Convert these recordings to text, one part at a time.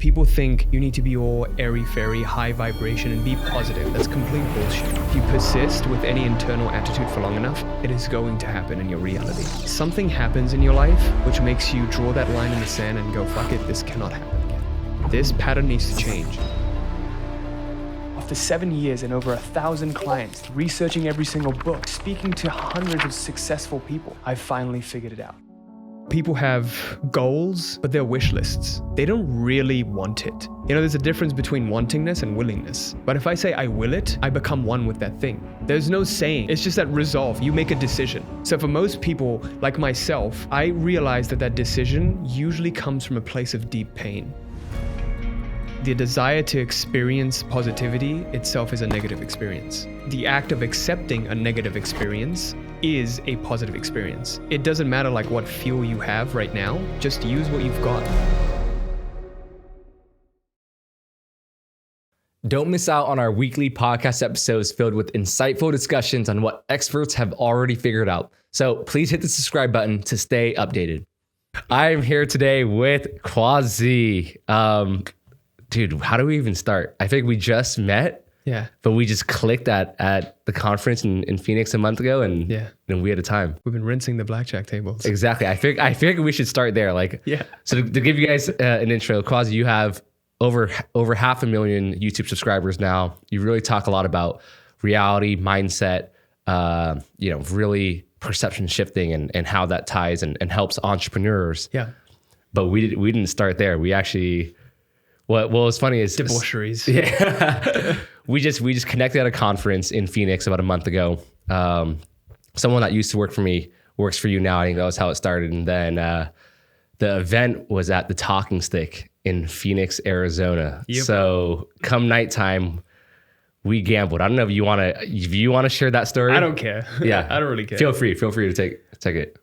People think you need to be all airy-fairy, high vibration and be positive. That's complete bullshit. If you persist with any internal attitude for long enough, it is going to happen in your reality. Something happens in your life which makes you draw that line in the sand and go, fuck it, this cannot happen again. This pattern needs to change. After 7 years and over 1,000 clients, researching every single book, speaking to hundreds of successful people, I've finally figured it out. People have goals, but they're wish lists. They don't really want it. You know, there's a difference between wantingness and willingness. But if I say I will it, I become one with that thing. There's no saying. It's just that resolve. You make a decision. So for most people, like myself, I realize that decision usually comes from a place of deep pain. The desire to experience positivity itself is a negative experience. The act of accepting a negative experience is a positive experience. It doesn't matter like what fuel you have right now, just use what you've got. Don't miss out on our weekly podcast episodes filled with insightful discussions on what experts have already figured out. So please hit the subscribe button to stay updated. I am here today with Quazi. Dude, how do we even start? I think we just met. Yeah. But we just clicked at the conference in Phoenix a month ago and we had a time. We've been rinsing the blackjack tables. Exactly. I figured we should start there. So to give you guys an intro, Quazi, you have over 500,000 YouTube subscribers now. You really talk a lot about reality, mindset, really perception shifting and how that ties and helps entrepreneurs. Yeah. But we didn't start there. We actually, what was funny is debaucheries. Yeah. We just connected at a conference in Phoenix about a month ago. Someone that used to work for me works for you now. I think that was how it started. And then the event was at the Talking Stick in Phoenix, Arizona. Yep. So come nighttime, we gambled. I don't know if you want to share that story. I don't care. Yeah, I don't really care. Feel free to take it.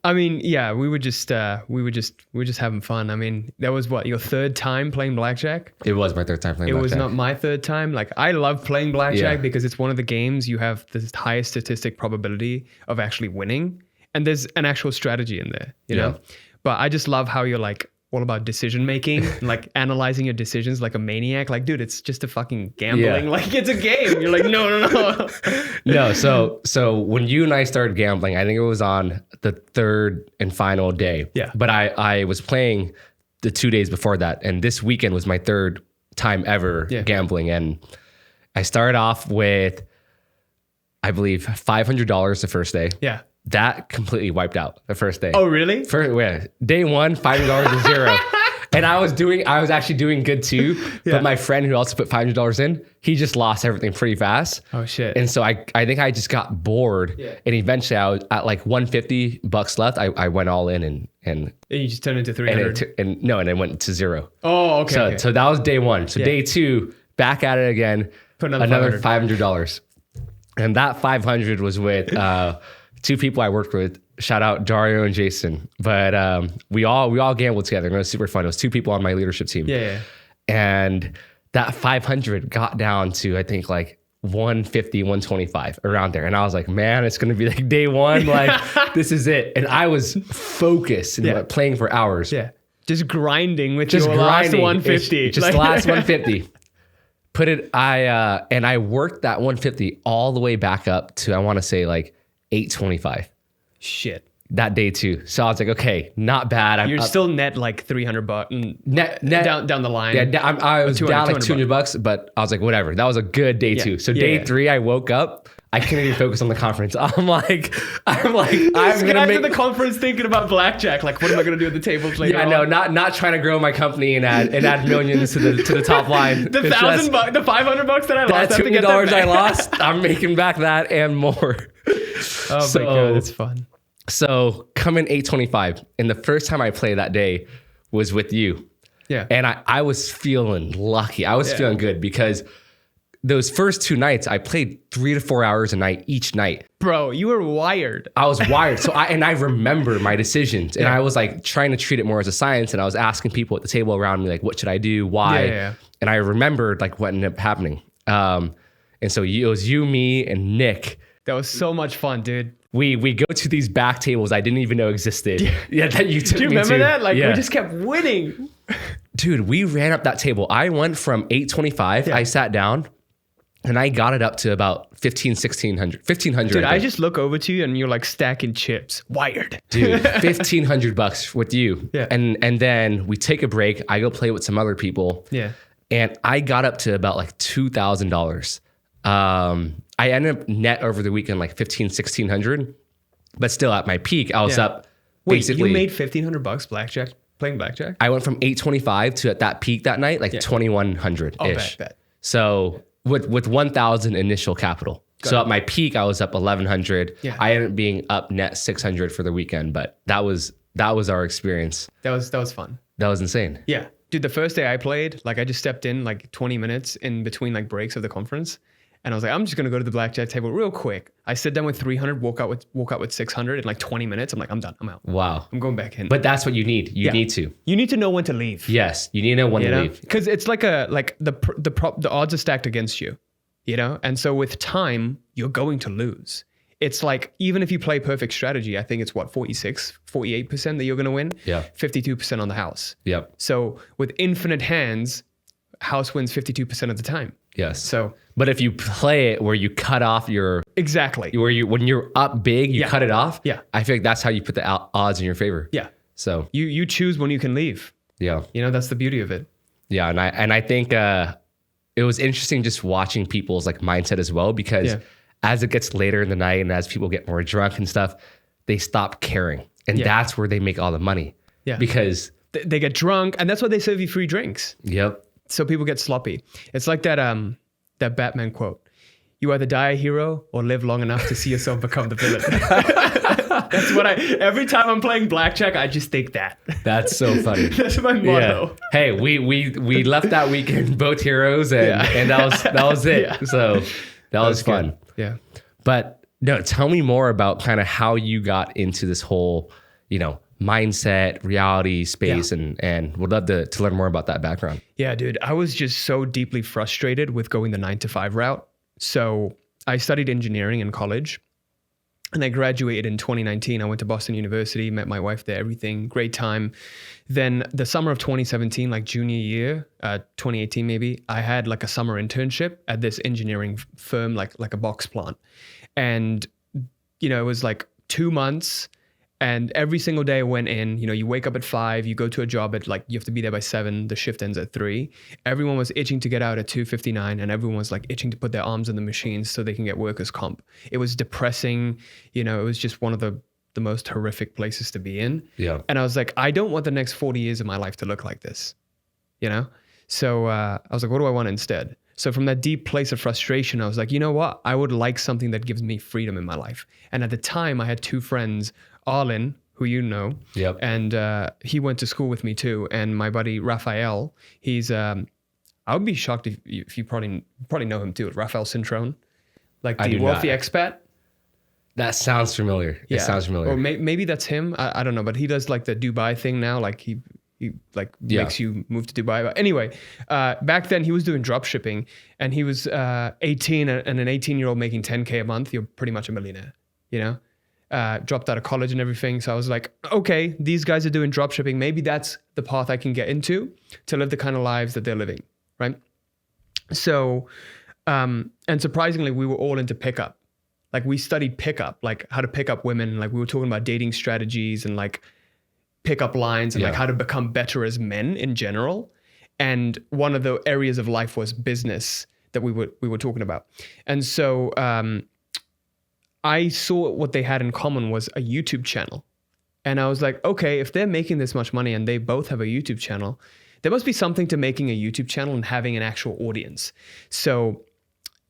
I mean, yeah, we were just having fun. I mean, that was what, your third time playing blackjack? It was my third time playing blackjack. It was not my third time. Like, I love playing blackjack because it's one of the games you have the highest statistic probability of actually winning, and there's an actual strategy in there, you know. But I just love how you're like all about decision making, like analyzing your decisions like a maniac. Like, dude, it's just a fucking gambling. Like, it's a game. You're like, no. No. So when you and I started gambling, I think it was on the third and final day. Yeah. But I was playing the 2 days before that, and this weekend was my third time ever gambling, and I started off with, I believe, $500 the first day. Yeah. That completely wiped out the first day. Oh, really? Day one, $500 to zero. And I was actually doing good too. Yeah. But my friend who also put $500 in, he just lost everything pretty fast. Oh shit. And so I think I just got bored. Yeah. And eventually I was at like $150 left. I went all in and you just turned into 300. And it went to zero. Oh, okay. So that was day one. So day two, back at it again. Put another $500. And that 500 was with two people I worked with. Shout out Dario and Jason. But we all gambled together. And it was super fun. It was two people on my leadership team. Yeah. And that 500 got down to, I think, like 150, 125 around there. And I was like, man, it's going to be like day one. Like, this is it. And I was focused and like playing for hours. Yeah. Just grinding with your last 150. Just the last 150. I worked that 150 all the way back up to, I want to say, like 825. Shit. That day too. So I was like, okay, not bad. You're still net like $300 net down the line. Yeah, I was down like $200, but I was like, whatever. That was a good day two. So day three, I woke up. I couldn't even focus on the conference. I'm like, I'm gonna make the conference thinking about blackjack. Like, what am I gonna do at the tables later? Yeah, no, not trying to grow my company and add millions to the top line. The $1,000, the $500 that I lost. That $200 I lost, I'm making back that and more. Oh my god, that's fun. So coming 825, and the first time I played that day was with you. Yeah. And I was feeling lucky. I was feeling good because those first two nights I played 3 to 4 hours a night each night. Bro, you were wired. I was wired. So I remember my decisions, and I was like trying to treat it more as a science. And I was asking people at the table around me, like, what should I do? Why? Yeah. And I remembered like what ended up happening. And so it was you, me, and Nick. That was so much fun, dude. We go to these back tables I didn't even know existed. Yeah, that you took me to. Do you remember that? Like, we just kept winning. Dude, we ran up that table. I went from 825. I sat down and I got it up to about 1,500. Dude, I just look over to you and you're like stacking chips. Wired. Dude, $1,500 with you. Yeah. And then we take a break. I go play with some other people. Yeah. And I got up to about like $2,000. I ended up net over the weekend like 1,600. But still at my peak, I was up basically. Wait, you made $1,500 playing blackjack? I went from 825 to at that peak that night, like 2,100-ish. Oh, bet. So with 1,000 initial capital. So at my peak, I was up 1,100. Yeah. I ended up being up net 600 for the weekend, but that was our experience. That was fun. That was insane. Yeah. Dude, the first day I played, like I just stepped in like 20 minutes in between like breaks of the conference. And I was like, I'm just going to go to the blackjack table real quick. I sit down with 300, walk out with 600 in like 20 minutes. I'm like, I'm done. I'm out. Wow. I'm going back in. But that's what you need. You need to. You need to know when to leave. Yes. You need to know when to leave. Because it's like the odds are stacked against you, you know? And so with time, you're going to lose. It's like, even if you play perfect strategy, I think it's 48% that you're going to win. Yeah. 52% on the house. Yep. So with infinite hands, house wins 52% of the time. Yes. So, but if you play it where you cut off your when you're up big, you cut it off. Yeah. I feel like that's how you put the odds in your favor. Yeah. So you choose when you can leave. Yeah. You know, that's the beauty of it. Yeah, and I think it was interesting just watching people's like mindset as well, because as it gets later in the night and as people get more drunk and stuff, they stop caring, and that's where they make all the money. Yeah. Because they get drunk, and that's why they serve you free drinks. Yep. So people get sloppy. It's like that Batman quote: "You either die a hero or live long enough to see yourself become the villain." That's what every time I'm playing blackjack, I just think that. That's so funny. That's my motto. Yeah. Hey, we left that weekend both heroes, and that was it. Yeah. So that was fun. Good. Yeah. But no, tell me more about kind of how you got into this whole, mindset, reality space, and would love to learn more about that background. Yeah, dude. I was just so deeply frustrated with going the 9-to-5 route. So I studied engineering in college, and I graduated in 2019. I went to Boston University, met my wife there, everything, great time. Then the summer of 2017, like junior year, 2018 maybe, I had like a summer internship at this engineering firm, like a box plant. And, it was like 2 months. And every single day I went in, you wake up at 5, you go to a job at you have to be there by 7, the shift ends at 3. Everyone was itching to get out at 2:59, and everyone was like itching to put their arms in the machines so they can get workers' comp. It was depressing. It was just one of the most horrific places to be in. Yeah. And I was like, I don't want the next 40 years of my life to look like this, So I was like, what do I want instead? So from that deep place of frustration, I was like, you know what? I would like something that gives me freedom in my life. And at the time, I had 2 friends, Arlen, who you know, and he went to school with me too. And my buddy Raphael, he's I would be shocked if you probably know him too, Raphael Cintrone, like the wealthy expat. That sounds familiar. Yeah. It sounds familiar. Or maybe that's him. I don't know, but he does like the Dubai thing now. Like he makes you move to Dubai. But anyway, back then he was doing drop shipping, and he was 18, and an 18-year-old making 10K a month. You're pretty much a millionaire, dropped out of college and everything. So I was like, okay, these guys are doing drop shipping. Maybe that's the path I can get into to live the kind of lives that they're living, right? So, and surprisingly, we were all into pickup. Like we studied pickup, like how to pick up women. Like we were talking about dating strategies and like pickup lines and like how to become better as men in general. And one of the areas of life was business that we were talking about. And so, I saw what they had in common was a YouTube channel. And I was like, okay, if they're making this much money and they both have a YouTube channel, there must be something to making a YouTube channel and having an actual audience. So,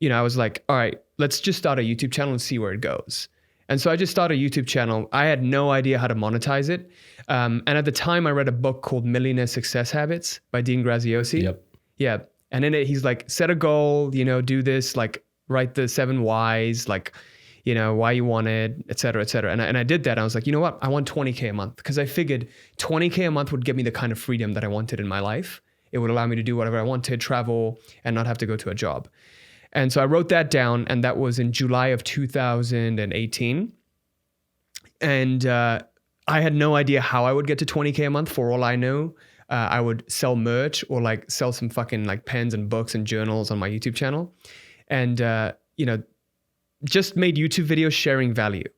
I was like, all right, let's just start a YouTube channel and see where it goes. And so I just started a YouTube channel. I had no idea how to monetize it. And at the time I read a book called Millionaire Success Habits by Dean Graziosi. Yep. Yeah. And in it, he's like, set a goal, do this, like write the 7 whys, like, why you want it, et cetera, et cetera. And I did that. I was like, you know what? I want 20K a month, because I figured 20K a month would give me the kind of freedom that I wanted in my life. It would allow me to do whatever I wanted, travel, and not have to go to a job. And so I wrote that down, and that was in July of 2018. And I had no idea how I would get to 20K a month. For all I know, I would sell merch or like sell some fucking like pens and books and journals on my YouTube channel. And, just made YouTube videos sharing value.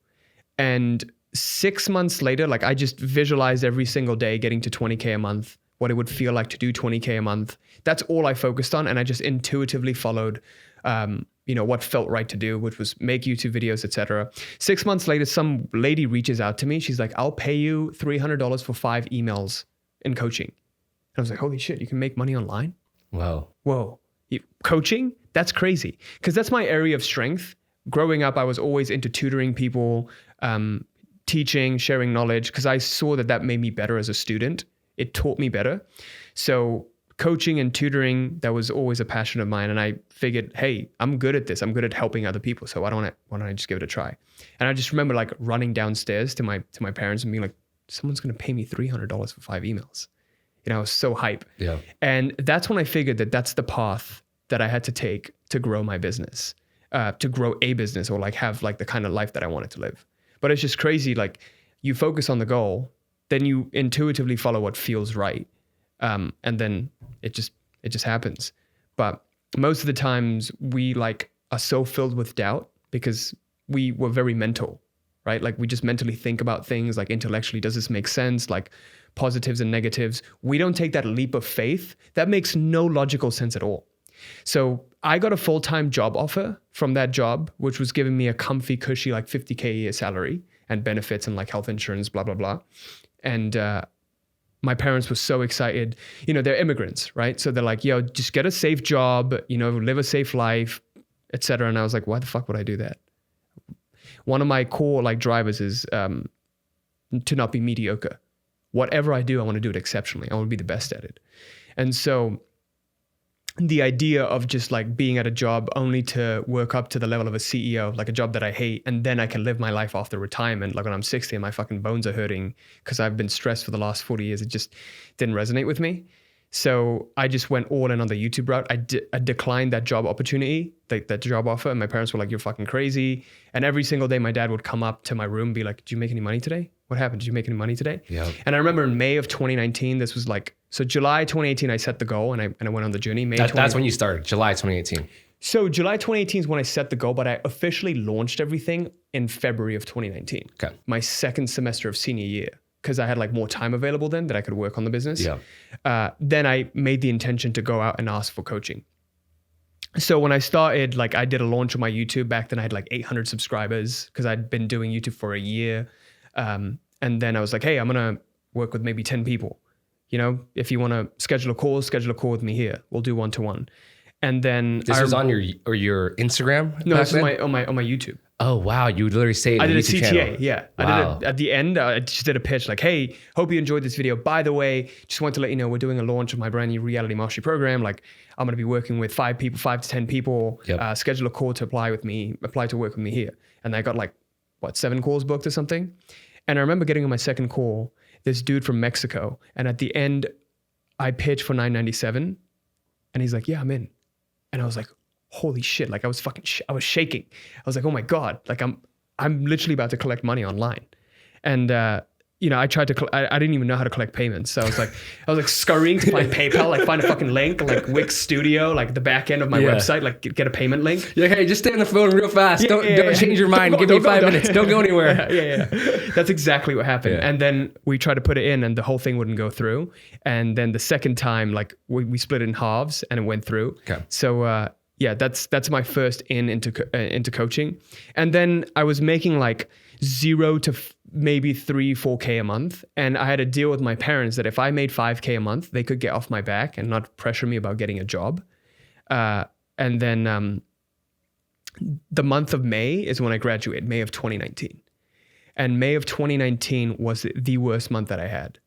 And 6 months later, like I just visualized every single day getting to 20K a month, what it would feel like to do 20K a month. That's all I focused on. And I just intuitively followed, what felt right to do, which was make YouTube videos, etc. 6 months later, some lady reaches out to me. She's like, I'll pay you $300 for 5 emails in coaching. And I was like, holy shit, you can make money online? Wow. Whoa. Coaching? That's crazy. Because that's my area of strength. Growing up, I was always into tutoring people, teaching, sharing knowledge, because I saw that made me better as a student. It taught me better. So coaching and tutoring, that was always a passion of mine. And I figured, hey, I'm good at this. I'm good at helping other people. So why don't I just give it a try? And I just remember like running downstairs to my parents and being like, someone's going to pay me $300 for 5 emails. I was so hype. Yeah. And that's when I figured that that's the path that I had to take to grow my business, to grow a business, or like have like the kind of life that I wanted to live. But it's just crazy. Like you focus on the goal, then you intuitively follow what feels right. And then it just happens. But most of the times we like are so filled with doubt because we were very mental, right? Like we just mentally think about things like intellectually, does this make sense? Like positives and negatives. We don't take that leap of faith. That makes no logical sense at all. So I got a full-time job offer from that job, which was giving me a comfy, cushy, like 50K a year salary and benefits and like health insurance, blah, blah, blah. And my parents were so excited. They're immigrants, right? So they're like, yo, just get a safe job, live a safe life, etc. And I was like, why the fuck would I do that? One of my core like drivers is to not be mediocre. Whatever I do, I want to do it exceptionally. I want to be the best at it. And so the idea of just like being at a job only to work up to the level of a CEO, like a job that I hate, and then I can live my life after retirement, like when I'm 60 and my fucking bones are hurting because I've been stressed for the last 40 years, it just didn't resonate with me. So I just went all in on the YouTube route. I declined that job opportunity, that job offer, and my parents were like, you're fucking crazy. And every single day my dad would come up to my room and be like, did you make any money today? What happened? Did you make any money today? Yeah. And I remember in May of 2019, this was like, so July 2018, I set the goal and I went on the journey. That's when you started, July 2018. So July 2018 is when I set the goal, but I officially launched everything in February of 2019. Okay. My second semester of senior year, because I had like more time available then that I could work on the business. Yeah. Then I made the intention to go out and ask for coaching. So when I started, like I did a launch on my YouTube. Back then I had like 800 subscribers because I'd been doing YouTube for a year. And then I was like, hey, I'm going to work with maybe 10 people. If you want to schedule a call with me here. We'll do one-to-one. And then this was on your Instagram? No, this is on my YouTube. Oh, wow. You would literally say it I did a YouTube CTA. channel. Yeah. Wow. I did at the end, I just did a pitch like, hey, hope you enjoyed this video. By the way, just want to let you know, we're doing a launch of my brand new reality mastery program. Like I'm going to be working with 5 to 10 people, Yep. Schedule a call to apply to work with me here. And I got like, 7 calls booked or something. And I remember getting on my second call, this dude from Mexico. And at the end, I pitched for $997. And he's like, yeah, I'm in. And I was like, holy shit. Like I was I was shaking. I was like, oh my God, like I'm literally about to collect money online. And, I tried to, I didn't even know how to collect payments. So I was like scurrying to find PayPal, like find a fucking link, like Wix Studio, like the back end of my website, like get a payment link. Yeah, hey, just stay on the phone real fast. Don't change your mind. Give me 5 minutes. Don't go anywhere. Yeah. That's exactly what happened. Yeah. And then we tried to put it in and the whole thing wouldn't go through. And then the second time, like we split it in halves and it went through. Okay. So, that's my first into coaching. And then I was making like 0 to maybe 3-4K a month. And I had a deal with my parents that if I made 5K a month, they could get off my back and not pressure me about getting a job. And then the month of May is when I graduated, May of 2019. And May of 2019 was the worst month that I had.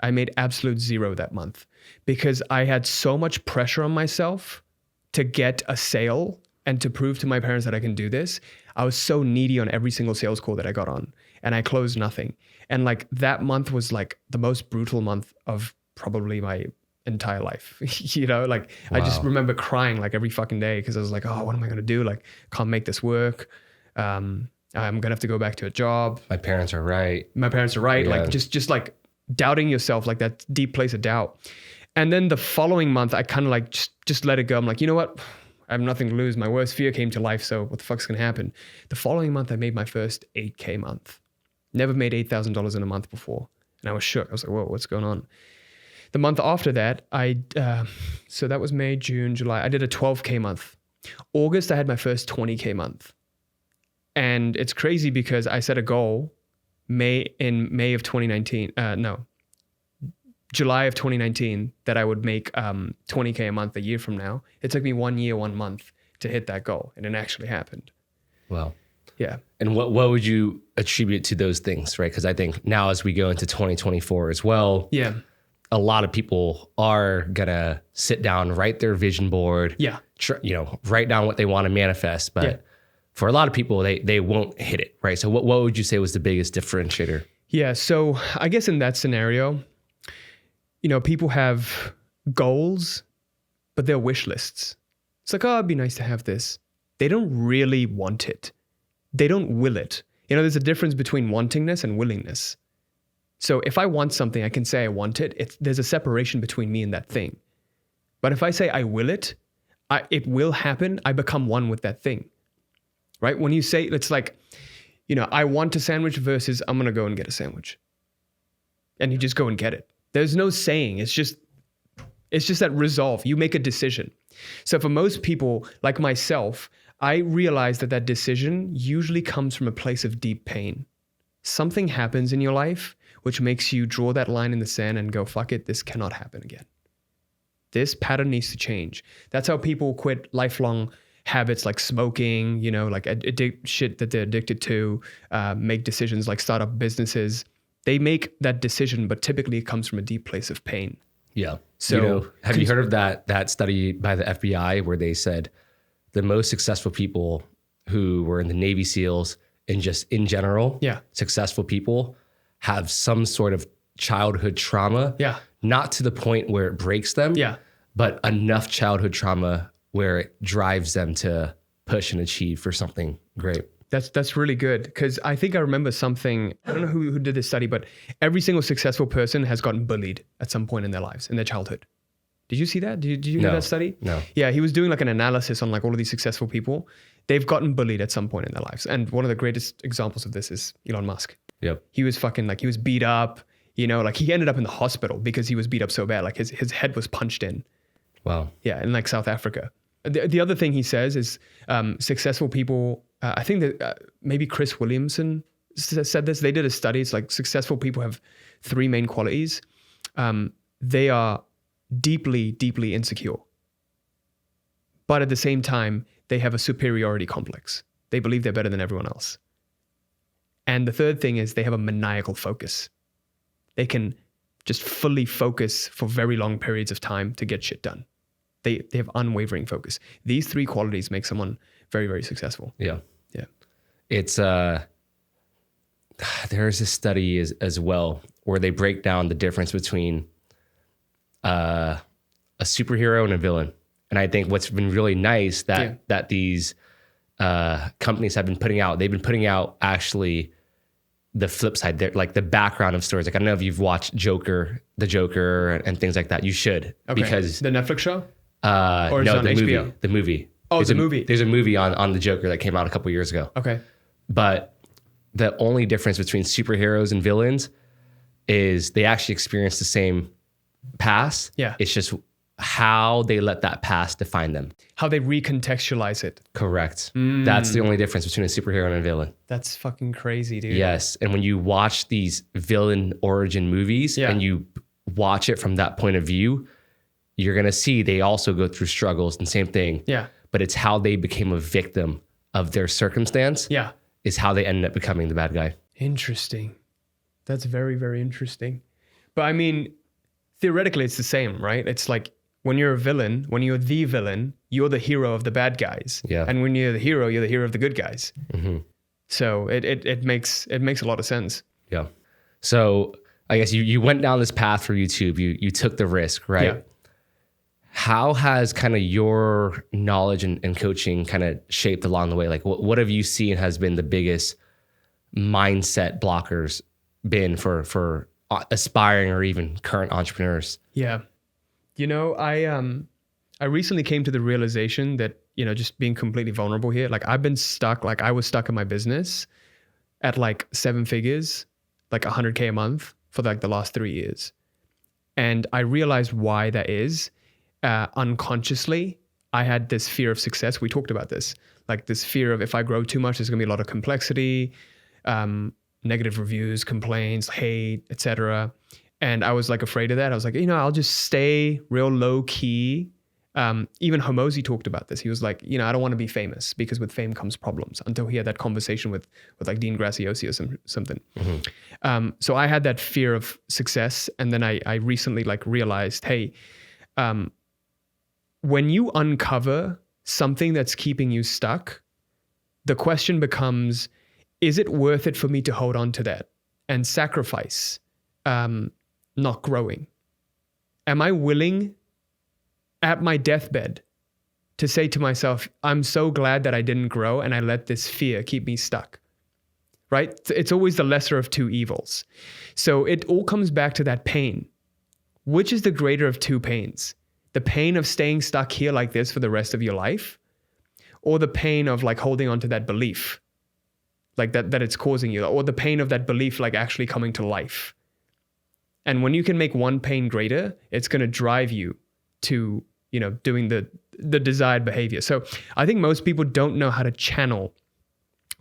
I made absolute 0 that month because I had so much pressure on myself to get a sale and to prove to my parents that I can do this. I was so needy on every single sales call that I got on and I closed nothing. And like that month was like the most brutal month of probably my entire life. Wow. I just remember crying like every fucking day because I was like, oh, what am I going to do? Like, can't make this work. I'm going to have to go back to a job. My parents are right. Yeah. Like just like doubting yourself, like that deep place of doubt. And then the following month, I kind of like just let it go. I'm like, you know what? I have nothing to lose. My worst fear came to life. So what the fuck's going to happen? The following month, I made my first 8K month. Never made $8,000 in a month before. And I was shook. I was like, whoa, what's going on? The month after that, so that was May, June, July. I did a 12K month. August, I had my first 20K month. And it's crazy because I set a goal in May of 2019. July of 2019 that I would make 20K a month a year from now. It took me 1 year, 1 month to hit that goal. And it actually happened. Wow. Yeah. And what would you attribute to those things, right? Because I think now as we go into 2024 as well, yeah, a lot of people are gonna sit down, write their vision board, write down what they want to manifest. But for a lot of people, they won't hit it, right? So what would you say was the biggest differentiator? Yeah. So I guess in that scenario, people have goals, but they're wish lists. It's like, oh, it'd be nice to have this. They don't really want it. They don't will it. There's a difference between wantingness and willingness. So if I want something, I can say I want it. There's a separation between me and that thing. But if I say I will it, it will happen. I become one with that thing, right? When you say, it's like, I want a sandwich versus I'm going to go and get a sandwich. And you just go and get it. There's no saying. It's just that resolve. You make a decision. So for most people like myself, I realize that decision usually comes from a place of deep pain. Something happens in your life which makes you draw that line in the sand and go, fuck it, this cannot happen again. This pattern needs to change. That's how people quit lifelong habits like smoking, like shit that they're addicted to, make decisions like start up businesses. They make that decision, but typically it comes from a deep place of pain. Yeah. So have you heard of that study by the FBI where they said the most successful people who were in the Navy SEALs and just in general, successful people have some sort of childhood trauma. Yeah. Not to the point where it breaks them. Yeah. But enough childhood trauma where it drives them to push and achieve for something great. That's really good, because I think I remember something, I don't know who did this study, but every single successful person has gotten bullied at some point in their lives, in their childhood. Did you see that? Did you hear that study? No. Yeah, he was doing like an analysis on like all of these successful people. They've gotten bullied at some point in their lives. And one of the greatest examples of this is Elon Musk. Yep. He was he was beat up, like he ended up in the hospital because he was beat up so bad. Like his head was punched in. Wow. Yeah, in like South Africa. The other thing he says is successful people, I think that maybe Chris Williamson said this. They did a study. It's like successful people have 3 main qualities. They are deeply, deeply insecure. But at the same time, they have a superiority complex. They believe they're better than everyone else. And the third thing is they have a maniacal focus. They can just fully focus for very long periods of time to get shit done. They have unwavering focus. These 3 qualities make someone very, very successful. Yeah. Yeah. It's, there's a study as well where they break down the difference between a superhero and a villain. And I think what's been really nice that these companies have been putting out, they've been putting out actually the flip side, like the background of stories. Like I don't know if you've watched the Joker and things like that. You should. Okay. Because the Netflix show? Or no, the HBO? Movie. The movie. Oh, the movie. There's a movie on the Joker that came out a couple years ago. Okay. But the only difference between superheroes and villains is they actually experience the same past. Yeah. It's just how they let that past define them. How they recontextualize it. Correct. That's the only difference between a superhero and a villain. That's fucking crazy, dude. Yes. And when you watch these villain origin movies and you watch it from that point of view, you're going to see they also go through struggles and same thing. Yeah. But it's how they became a victim of their circumstance. Yeah. Is how they ended up becoming the bad guy. Interesting. That's very, very interesting. But I mean, theoretically, it's the same, right? It's like when you're a villain, when you're the villain, you're the hero of the bad guys. Yeah. And when you're the hero of the good guys. Mm-hmm. So it makes a lot of sense. Yeah. So I guess you went down this path for YouTube. You took the risk, right? Yeah. How has kind of your knowledge and coaching kind of shaped along the way? Like what have you seen has been the biggest mindset blockers been for aspiring or even current entrepreneurs? Yeah. I recently came to the realization that, just being completely vulnerable here, like I've been stuck, like I was stuck in my business at like 7 figures, like 100K a month for like the last 3 years. And I realized why that is. Unconsciously, I had this fear of success. We talked about this, like this fear of if I grow too much, there's gonna be a lot of complexity, negative reviews, complaints, hate, etc. And I was like afraid of that. I was like, I'll just stay real low key. Even Hormozi talked about this. He was like, I don't want to be famous because with fame comes problems, until he had that conversation with like Dean Graziosi or something. Mm-hmm. So I had that fear of success. And then I recently like realized, hey, when you uncover something that's keeping you stuck, the question becomes, is it worth it for me to hold on to that and sacrifice not growing? Am I willing at my deathbed to say to myself, I'm so glad that I didn't grow and I let this fear keep me stuck, right? It's always the lesser of two evils. So it all comes back to that pain. Which is the greater of two pains? The pain of staying stuck here like this for the rest of your life, or the pain of like holding on to that belief, like that it's causing you, or the pain of that belief like actually coming to life. And when you can make one pain greater, it's going to drive you to, doing the desired behavior. So I think most people don't know how to channel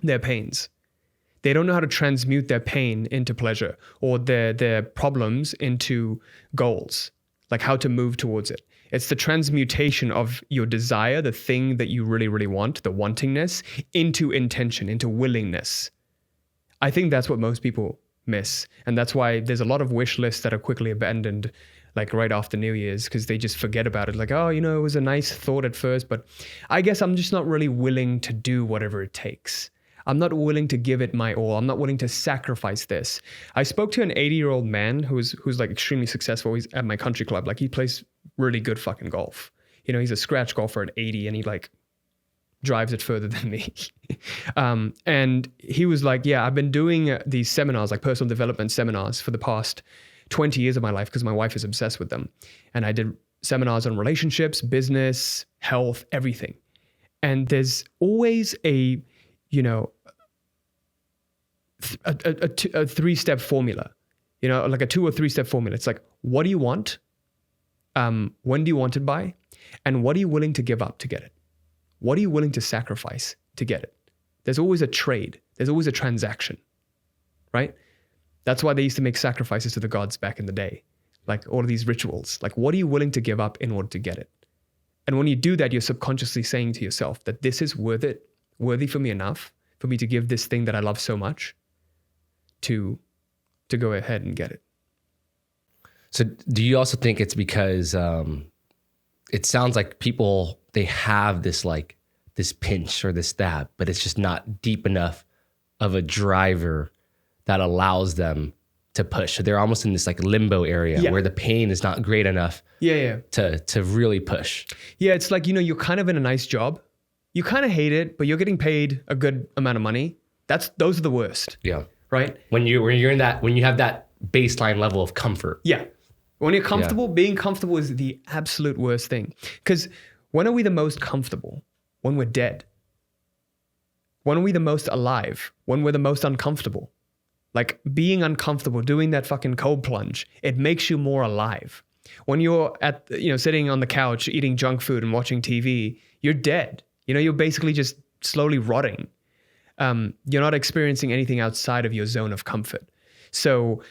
their pains. They don't know how to transmute their pain into pleasure, or their problems into goals, like how to move towards it. It's the transmutation of your desire, the thing that you really, really want, the wantingness, into intention, into willingness. I think that's what most people miss. And that's why there's a lot of wish lists that are quickly abandoned, like right after New Year's, because they just forget about it. Like, oh, it was a nice thought at first, but I guess I'm just not really willing to do whatever it takes. I'm not willing to give it my all. I'm not willing to sacrifice this. I spoke to an 80-year-old man who's like extremely successful. He's at my country club. Like he plays really good fucking golf. He's a scratch golfer at 80 and he like drives it further than me. And he was like, yeah, I've been doing these seminars, like personal development seminars for the past 20 years of my life because my wife is obsessed with them. And I did seminars on relationships, business, health, everything. And there's always a 3-step formula, like a 2 or 3-step formula. It's like, what do you want? When do you want it by? And what are you willing to give up to get it? What are you willing to sacrifice to get it? There's always a trade. There's always a transaction, right? That's why they used to make sacrifices to the gods back in the day. Like all of these rituals, like what are you willing to give up in order to get it? And when you do that, you're subconsciously saying to yourself that this is worth it, worthy for me enough for me to give this thing that I love so much to go ahead and get it. So do you also think it's because it sounds like people, they have this like this pinch or this stab, but it's just not deep enough of a driver that allows them to push. So they're almost in this like limbo area where the pain is not great enough to really push. Yeah, it's like, you're kind of in a nice job. You kind of hate it, but you're getting paid a good amount of money. Those are the worst. Yeah. Right? When you have that baseline level of comfort. Yeah. When you're comfortable, being comfortable is the absolute worst thing. Because when are we the most comfortable? When we're dead. When are we the most alive? When we're the most uncomfortable. Like being uncomfortable, doing that fucking cold plunge, it makes you more alive. When you're sitting on the couch, eating junk food and watching TV, you're dead. You're basically just slowly rotting. You're not experiencing anything outside of your zone of comfort. So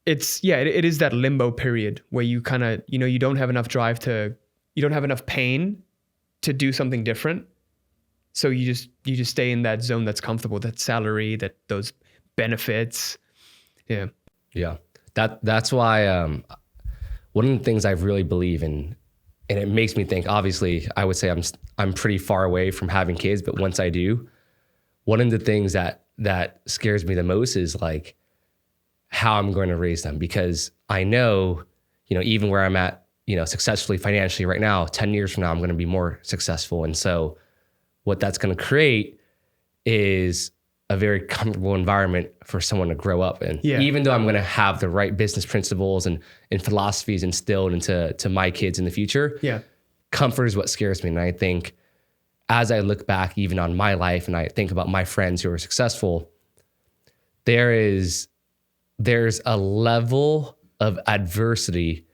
it is that limbo period where you kind of, you don't have enough drive you don't have enough pain to do something different. So you just stay in that zone that's comfortable, that salary, those benefits. Yeah. Yeah. That's why one of the things I really believe in, and it makes me think, obviously I would say I'm pretty far away from having kids, but once I do, one of the things that scares me the most is like how I'm going to raise them, because I know, even where I'm at, successfully financially right now, 10 years from now, I'm going to be more successful. And so what that's going to create is a very comfortable environment for someone to grow up in. Yeah. Even though I'm going to have the right business principles and philosophies instilled into my kids in the future. Yeah. Comfort is what scares me. And I think as I look back even on my life and I think about my friends who are successful, there's a level of adversity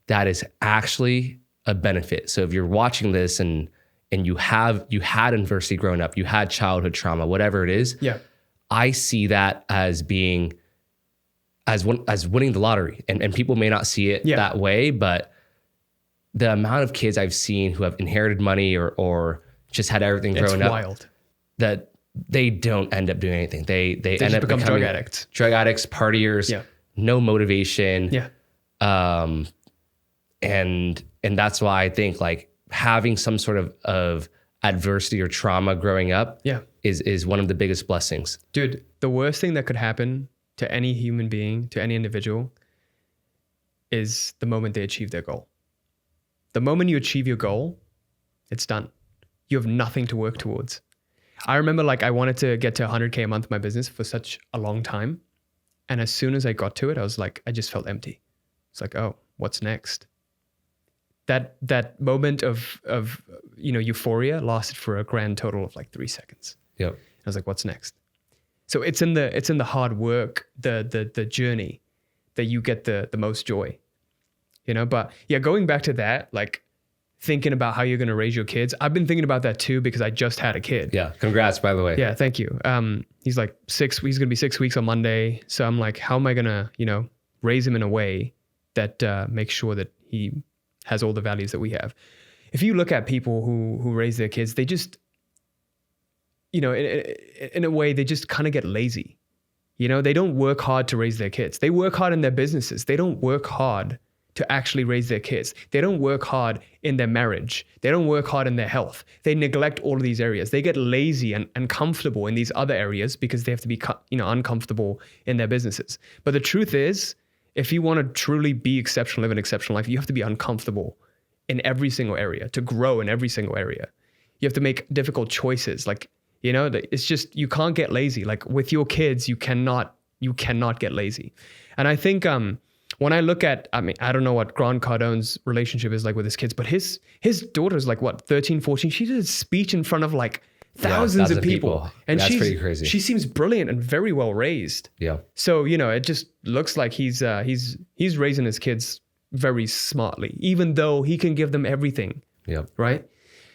that is actually a benefit. So if you're watching this and you had adversity growing up, you had childhood trauma, whatever it is, Yeah. I see that as being as winning the lottery. And people may not see it that way, but the amount of kids I've seen who have inherited money or just had everything growing up, wild. that they don't end up doing anything. They end up become becoming drug addicts, partiers, no motivation. Yeah. And that's why I think like having some sort of adversity or trauma growing up is one of the biggest blessings. Dude, the worst thing that could happen to any human being, to any individual, is the moment they achieve their goal. The moment you achieve your goal, it's done. You have nothing to work towards. I remember like I wanted to get to 100K a month in my business for such a long time. And as soon as I got to it, I was like, I just felt empty. It's like, oh, what's next? That moment of euphoria lasted for a grand total of like 3 seconds. Yep. I was like, what's next? So it's in the hard work, the journey that you get the most joy. But yeah, going back to that, like thinking about how you're going to raise your kids. I've been thinking about that too, because I just had a kid. Yeah. Congrats, by the way. Yeah. Thank you. He's like he's going to be 6 weeks on Monday. So I'm like, how am I going to, raise him in a way that makes sure that he has all the values that we have. If you look at people who raise their kids, they just, in a way, they just kind of get lazy. They don't work hard to raise their kids. They work hard in their businesses. They don't work hard to actually raise their kids. They don't work hard in their marriage. They don't work hard in their health. They neglect all of these areas. They get lazy and comfortable in these other areas because they have to be, uncomfortable in their businesses. But the truth is, if you want to truly be exceptional, live an exceptional life, you have to be uncomfortable in every single area to grow in every single area. You have to make difficult choices. Like, it's just, you can't get lazy. Like with your kids, you cannot get lazy. And I think, when I look at, I don't know what Grant Cardone's relationship is like with his kids, but his daughter's like, 13, 14. She did a speech in front of like thousands of people. And that's pretty crazy. She seems brilliant and very well raised. Yeah. So, it just looks like he's raising his kids very smartly, even though he can give them everything. Yeah. Right.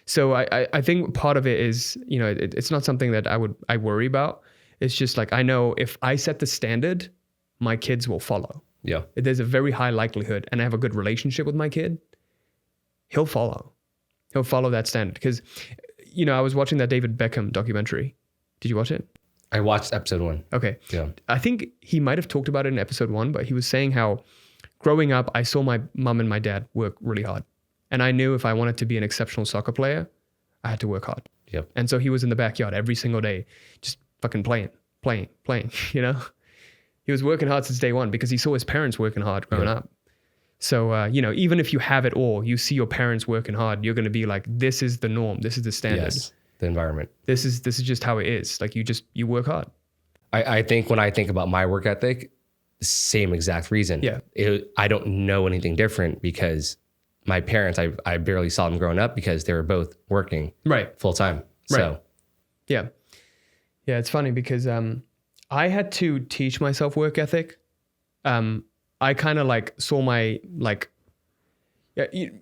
So I think part of it is, it's not something that I worry about. It's just like, I know if I set the standard, my kids will follow. Yeah. There's a very high likelihood, and I have a good relationship with my kid, he'll follow that standard. Because, I was watching that David Beckham documentary. Did you watch it? I watched episode 1. Okay. Yeah. I think he might have talked about it in episode 1, but he was saying how growing up, I saw my mom and my dad work really hard. And I knew if I wanted to be an exceptional soccer player, I had to work hard. Yep. And so he was in the backyard every single day, just fucking playing. He was working hard since day one because he saw his parents working hard growing up. So, even if you have it all, you see your parents working hard, you're going to be like, this is the norm. This is the standard. Yes, the environment. This is just how it is. Like you work hard. I think when I think about my work ethic, same exact reason. Yeah. I don't know anything different because my parents, I barely saw them growing up because they were both working full time. Right. So yeah, it's funny because I had to teach myself work ethic. I kind of like saw my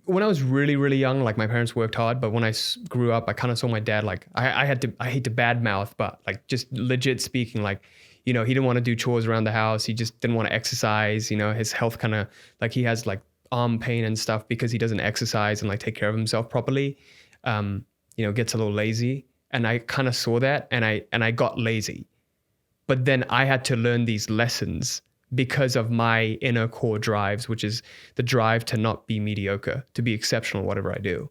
when I was really, really young, like my parents worked hard, but when I grew up, I kind of saw my dad, like I hate to badmouth, but like just legit speaking, like, he didn't want to do chores around the house. He just didn't want to exercise, his health kind of like he has like arm pain and stuff because he doesn't exercise and like take care of himself properly. Gets a little lazy. And I kind of saw that and I got lazy. But then I had to learn these lessons because of my inner core drives, which is the drive to not be mediocre, to be exceptional in whatever I do.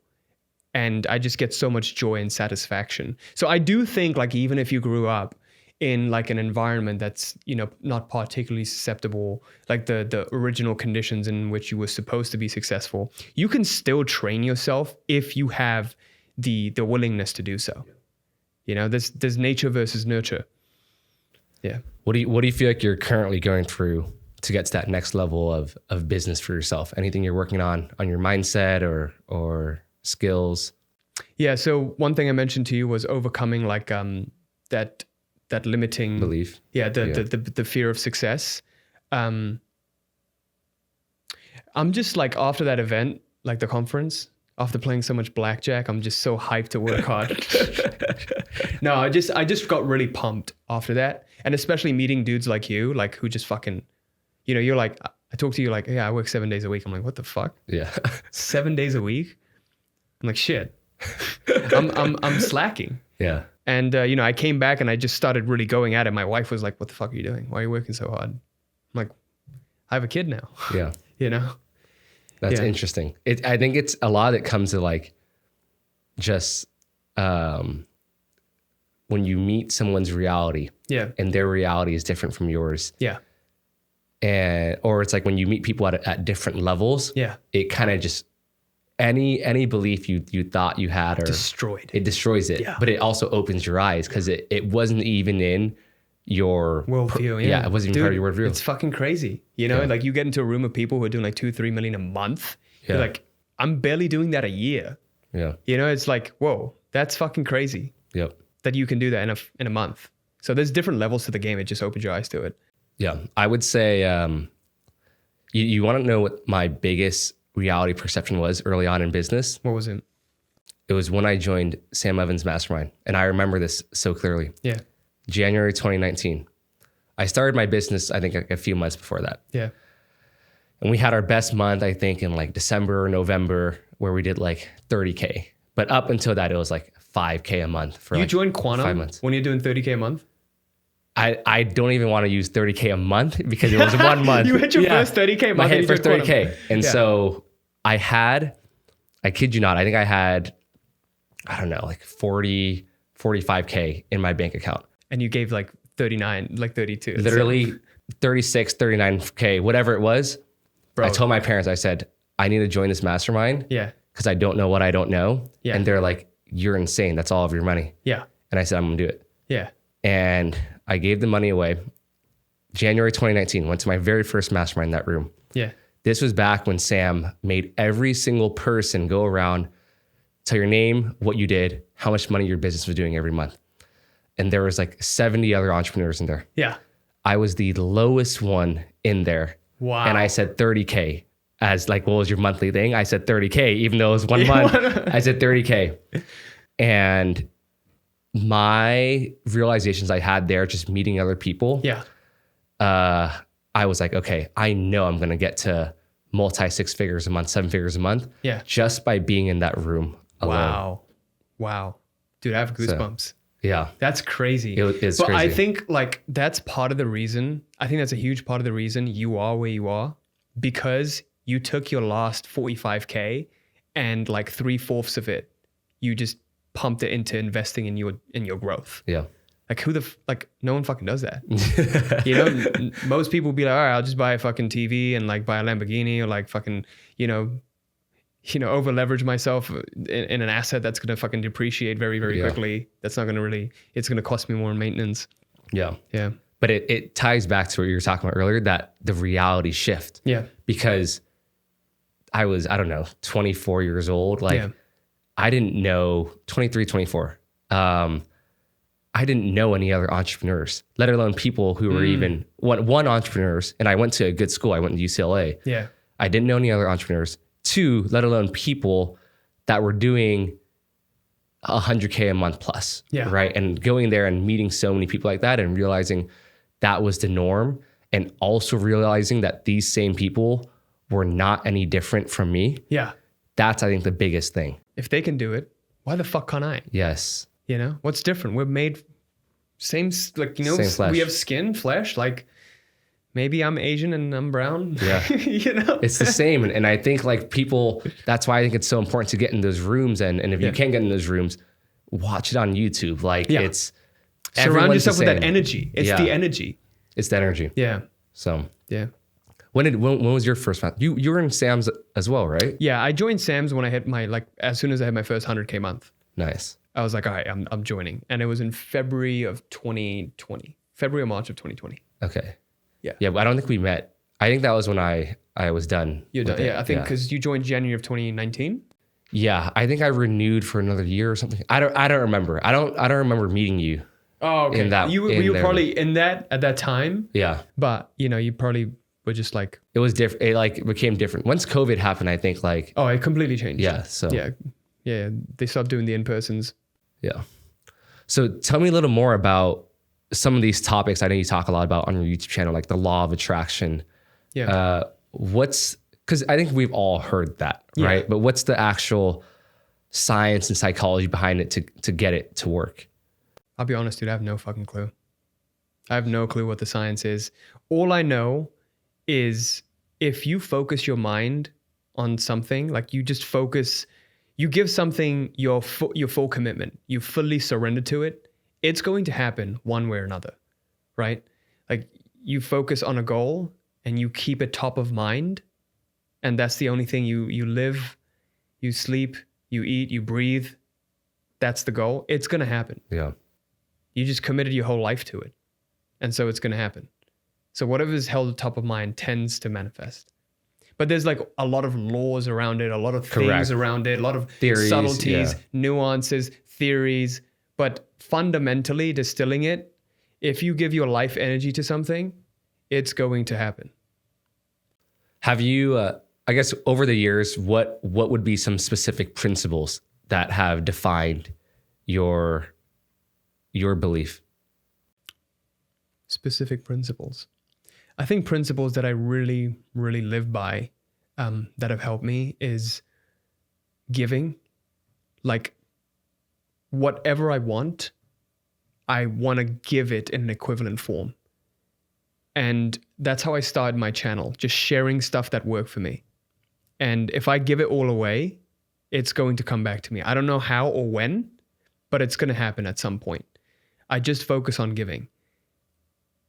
And I just get so much joy and satisfaction. So I do think like even if you grew up in like an environment that's, not particularly susceptible, like the original conditions in which you were supposed to be successful, you can still train yourself if you have the willingness to do so. There's nature versus nurture. Yeah. What do you feel like you're currently going through to get to that next level of business for yourself? Anything you're working on your mindset or skills? Yeah. So one thing I mentioned to you was overcoming like that limiting Belief. Yeah. The fear of success. I'm just like after that event, like the conference, after playing so much blackjack, I'm just so hyped to work hard. No, I just got really pumped after that. And especially meeting dudes like you, like who just fucking, you know, you're like, I talk to you like, yeah, I work 7 days a week. I'm like, what the fuck? Yeah. 7 days a week? I'm like, shit. I'm slacking. Yeah. And, you know, I came back and I just started really going at it. My wife was like, what the fuck are you doing? Why are you working so hard? I'm like, I have a kid now. Yeah. You know? That's interesting. I think it's a lot that comes to like just when you meet someone's reality, and their reality is different from yours, or it's like when you meet people at different levels, it kind of just any belief you thought you had or it destroys it, but it also opens your eyes because it wasn't even in your worldview. It wasn't even part of your worldview. It's fucking crazy. You know, like you get into a room of people who are doing like 2-3 million a month. You're like, I'm barely doing that a year. Yeah. You know, it's like, whoa, that's fucking crazy. Yep. That you can do that in a month. So there's different levels to the game. It just opens your eyes to it. Yeah. I would say, you want to know what my biggest reality perception was early on in business? What was it? It was when I joined Sam Evans' mastermind. And I remember this so clearly. Yeah. January 2019. I started my business, I think a few months before that. Yeah. And we had our best month, I think, in like December or November, where we did like 30K. But up until that, it was like 5K a month for You joined Quantum 5 months. When you're doing 30K a month? I don't even want to use 30K a month because it was 1 month. You hit your first 30K a month. I hit first 30K. And so I kid you not, I think I had, I don't know, like 40, 45K in my bank account. And you gave like 39, like 32. Literally 36, 39K, whatever it was. Bro. I told my parents, I said, I need to join this mastermind. Yeah. Because I don't know what I don't know. Yeah. And they're like, you're insane. That's all of your money. Yeah. And I said, I'm going to do it. Yeah. And I gave the money away. January 2019, went to my very first mastermind in that room. Yeah. This was back when Sam made every single person go around, tell your name, what you did, how much money your business was doing every month. And there was like 70 other entrepreneurs in there. Yeah. I was the lowest one in there. Wow. And I said 30K as like, what was your monthly thing? I said 30K, even though it was 1 month. I said 30K. And my realizations I had there, just meeting other people. Yeah. I was like, okay, I know I'm going to get to multi 6 figures a month, 7 figures a month. Yeah. Just by being in that room alone. Wow. Wow. Dude, I have goosebumps. So, yeah. That's crazy. It's but crazy. I think like that's part of the reason, I think that's a huge part of the reason you are where you are, because you took your last 45K and like 3/4 of it, you just pumped it into investing in your growth. Yeah. Like no one fucking does that. You know, most people will be like, all right, I'll just buy a fucking TV and like buy a Lamborghini or like fucking, over leverage myself in an asset that's going to fucking depreciate very, very quickly. That's not going to it's going to cost me more in maintenance. Yeah. Yeah. But it ties back to what you were talking about earlier, that the reality shift. Yeah. Because I was, 24 years old. Like I didn't know, 23, 24. I didn't know any other entrepreneurs, let alone people who were even one entrepreneurs. And I went to a good school. I went to UCLA. Yeah. I didn't know any other entrepreneurs. 2, let alone people that were doing 100K a month plus. Yeah. Right. And going there and meeting so many people like that and realizing that was the norm. And also realizing that these same people were not any different from me. Yeah. That's, I think, the biggest thing. If they can do it, why the fuck can't I? Yes. You know, what's different? We're made same, like, same flesh. We have skin, flesh, like maybe I'm Asian and I'm brown. Yeah. You know, it's the same. And I think like people, that's why I think it's so important to get in those rooms. And if you can't get in those rooms, watch it on YouTube. Like it's surround yourself with that energy. It's the energy. It's the energy. Yeah. So yeah. When was your first month? You were in Sam's as well, right? Yeah. I joined Sam's when I hit as soon as I had my first 100K month. Nice. I was like, all right, I'm joining. And it was in February of 2020. February or March of 2020. Okay. Yeah. Yeah, but I don't think we met. I think that was when I was done. You're done. Yeah, I think because you joined January of 2019. Yeah, I think I renewed for another year or something. I don't remember. I don't remember meeting you. Oh, okay. You were probably in that at that time. Yeah. But you probably were just like, it was different. It like became different once COVID happened. I think like, oh, it completely changed. Yeah. So yeah. They stopped doing the in-persons. Yeah. So tell me a little more about some of these topics. I know you talk a lot about on your YouTube channel, like the law of attraction. Yeah. Because I think we've all heard that, right? But what's the actual science and psychology behind it to get it to work? I'll be honest, dude, I have no fucking clue. I have no clue what the science is. All I know is if you focus your mind on something, like you just focus, you give something your full commitment, you fully surrender to it, it's going to happen one way or another, right? Like you focus on a goal and you keep it top of mind, and that's the only thing you live, you sleep, you eat, you breathe. That's the goal. It's going to happen. Yeah. You just committed your whole life to it. And so it's going to happen. So whatever is held top of mind tends to manifest. But there's like a lot of laws around it, a lot of things around it, a lot of theories, subtleties, nuances, theories. But fundamentally distilling it, if you give your life energy to something, it's going to happen. Have you, I guess over the years, what would be some specific principles that have defined your belief? Specific principles. I think principles that I really, really live by that have helped me is giving. Like whatever I want to give it in an equivalent form. And that's how I started my channel, just sharing stuff that worked for me. And if I give it all away, it's going to come back to me. I don't know how or when, but it's going to happen at some point. I just focus on giving.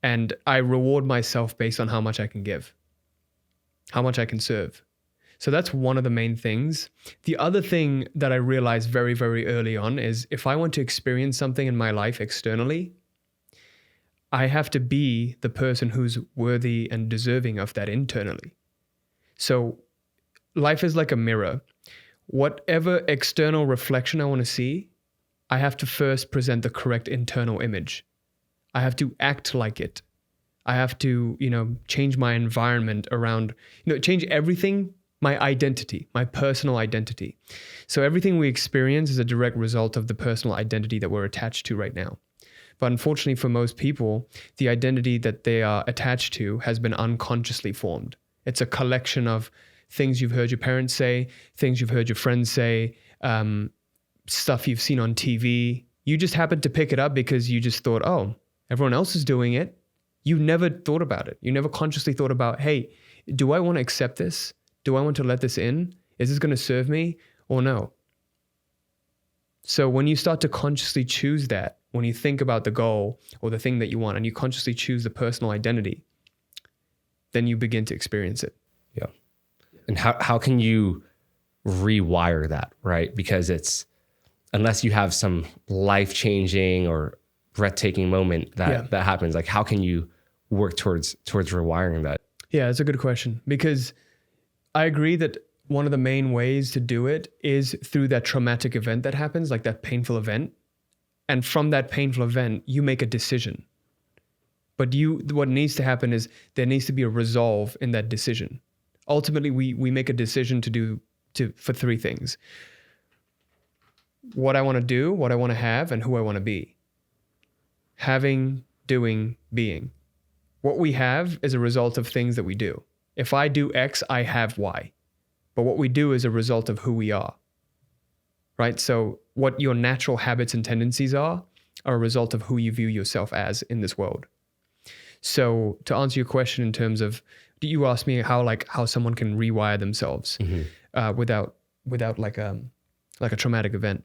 And I reward myself based on how much I can give, how much I can serve. So that's one of the main things. The other thing that I realized very, very early on is if I want to experience something in my life externally, I have to be the person who's worthy and deserving of that internally. So life is like a mirror. Whatever external reflection I want to see, I have to first present the correct internal image. I have to act like it. I have to, change my environment around, change everything, my identity, my personal identity. So everything we experience is a direct result of the personal identity that we're attached to right now. But unfortunately for most people, the identity that they are attached to has been unconsciously formed. It's a collection of things you've heard your parents say, things you've heard your friends say, stuff you've seen on TV. You just happened to pick it up because you just thought, oh, everyone else is doing it. You never thought about it. You never consciously thought about, hey, do I want to accept this? Do I want to let this in? Is this going to serve me or no? So when you start to consciously choose that, when you think about the goal or the thing that you want and you consciously choose the personal identity, then you begin to experience it. Yeah. And how can you rewire that, right? Because unless you have some life-changing or breathtaking moment that happens, like how can you work towards rewiring that? Yeah, it's a good question, because I agree that one of the main ways to do it is through that traumatic event that happens, like that painful event. And from that painful event, you make a decision. But what needs to happen is there needs to be a resolve in that decision. Ultimately, we make a decision for three things: what I want to do, what I want to have, and who I want to be. Having, doing, being. What we have is a result of things that we do. If I do X, I have Y. But what we do is a result of who we are. Right? So what your natural habits and tendencies are a result of who you view yourself as in this world. So to answer your question in terms of, you asked me how someone can rewire themselves without like a traumatic event.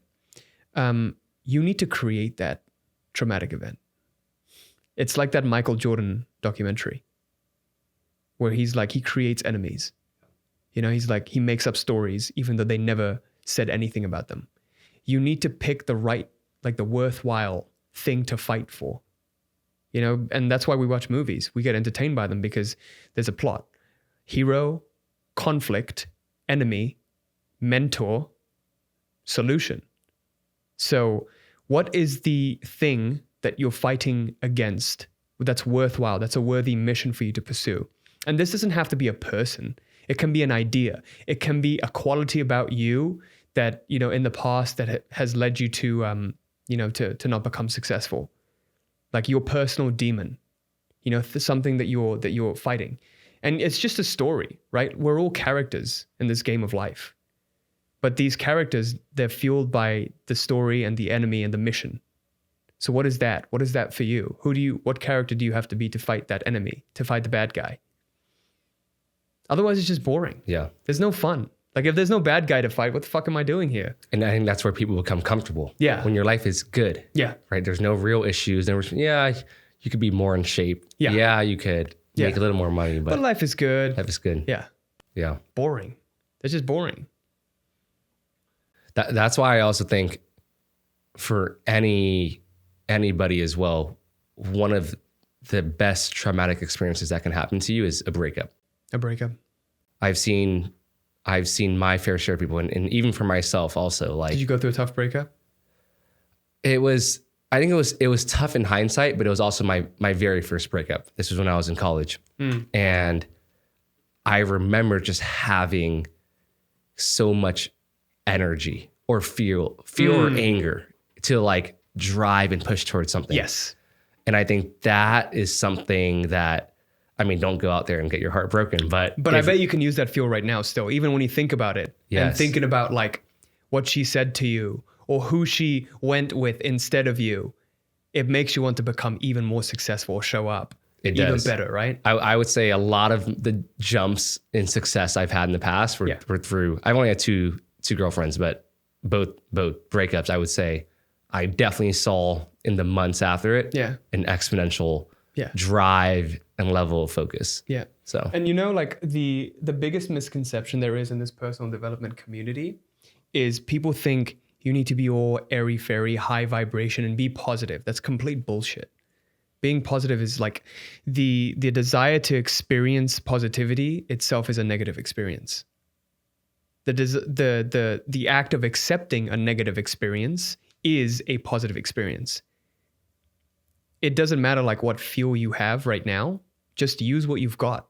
You need to create that traumatic event. It's like that Michael Jordan documentary where he creates enemies. He makes up stories even though they never said anything about them. You need to pick the right, the worthwhile thing to fight for. you know, and that's why we watch movies. We get entertained by them because there's a plot. Hero, conflict, enemy, mentor, solution. So what is the thing that you're fighting against that's worthwhile, that's a worthy mission for you to pursue? And this doesn't have to be a person. It can be an idea. It can be a quality about you that, you know, in the past that has led you to, you know, to not become successful. Like your personal demon, you know, something that you're fighting. And it's just a story, right? We're all characters in this game of life. But these characters, they're fueled by the story and the enemy and the mission. So what is that? What is that for you? What character do you have to be to fight that enemy, to fight the bad guy? Otherwise, it's just boring. Yeah. There's no fun. Like if there's no bad guy to fight, what the fuck am I doing here? And I think that's where people become comfortable. Yeah. When your life is good. Yeah. Right? There's no real issues. You could be more in shape. Yeah. Yeah, you could make a little more money, but life is good. Life is good. Yeah. Yeah. Boring. It's just boring. That's why I also think for anybody as well, one of the best traumatic experiences that can happen to you is a breakup. A breakup. I've seen my fair share of people, and even for myself also. Like, did you go through a tough breakup? I think it was tough in hindsight, but it was also my very first breakup. This was when I was in college. And I remember just having so much energy or fear or anger to like drive and push towards something. Yes. And I think that is something that, I mean, don't go out there and get your heart broken, but I bet you can use that fuel right now still, even when you think about it. Yes. And thinking about like what she said to you or who she went with instead of you, it makes you want to become even more successful or show up even better, right? I would say a lot of the jumps in success I've had in the past were through, I've only had two girlfriends, but both breakups, I would say I definitely saw in the months after it an exponential drive and level of focus. Yeah. So, and you know, like the biggest misconception there is in this personal development community is people think you need to be all airy fairy, high vibration and be positive. That's complete bullshit. Being positive is like the desire to experience positivity itself is a negative experience. The act of accepting a negative experience is a positive experience. It doesn't matter like what fuel you have right now, just use what you've got.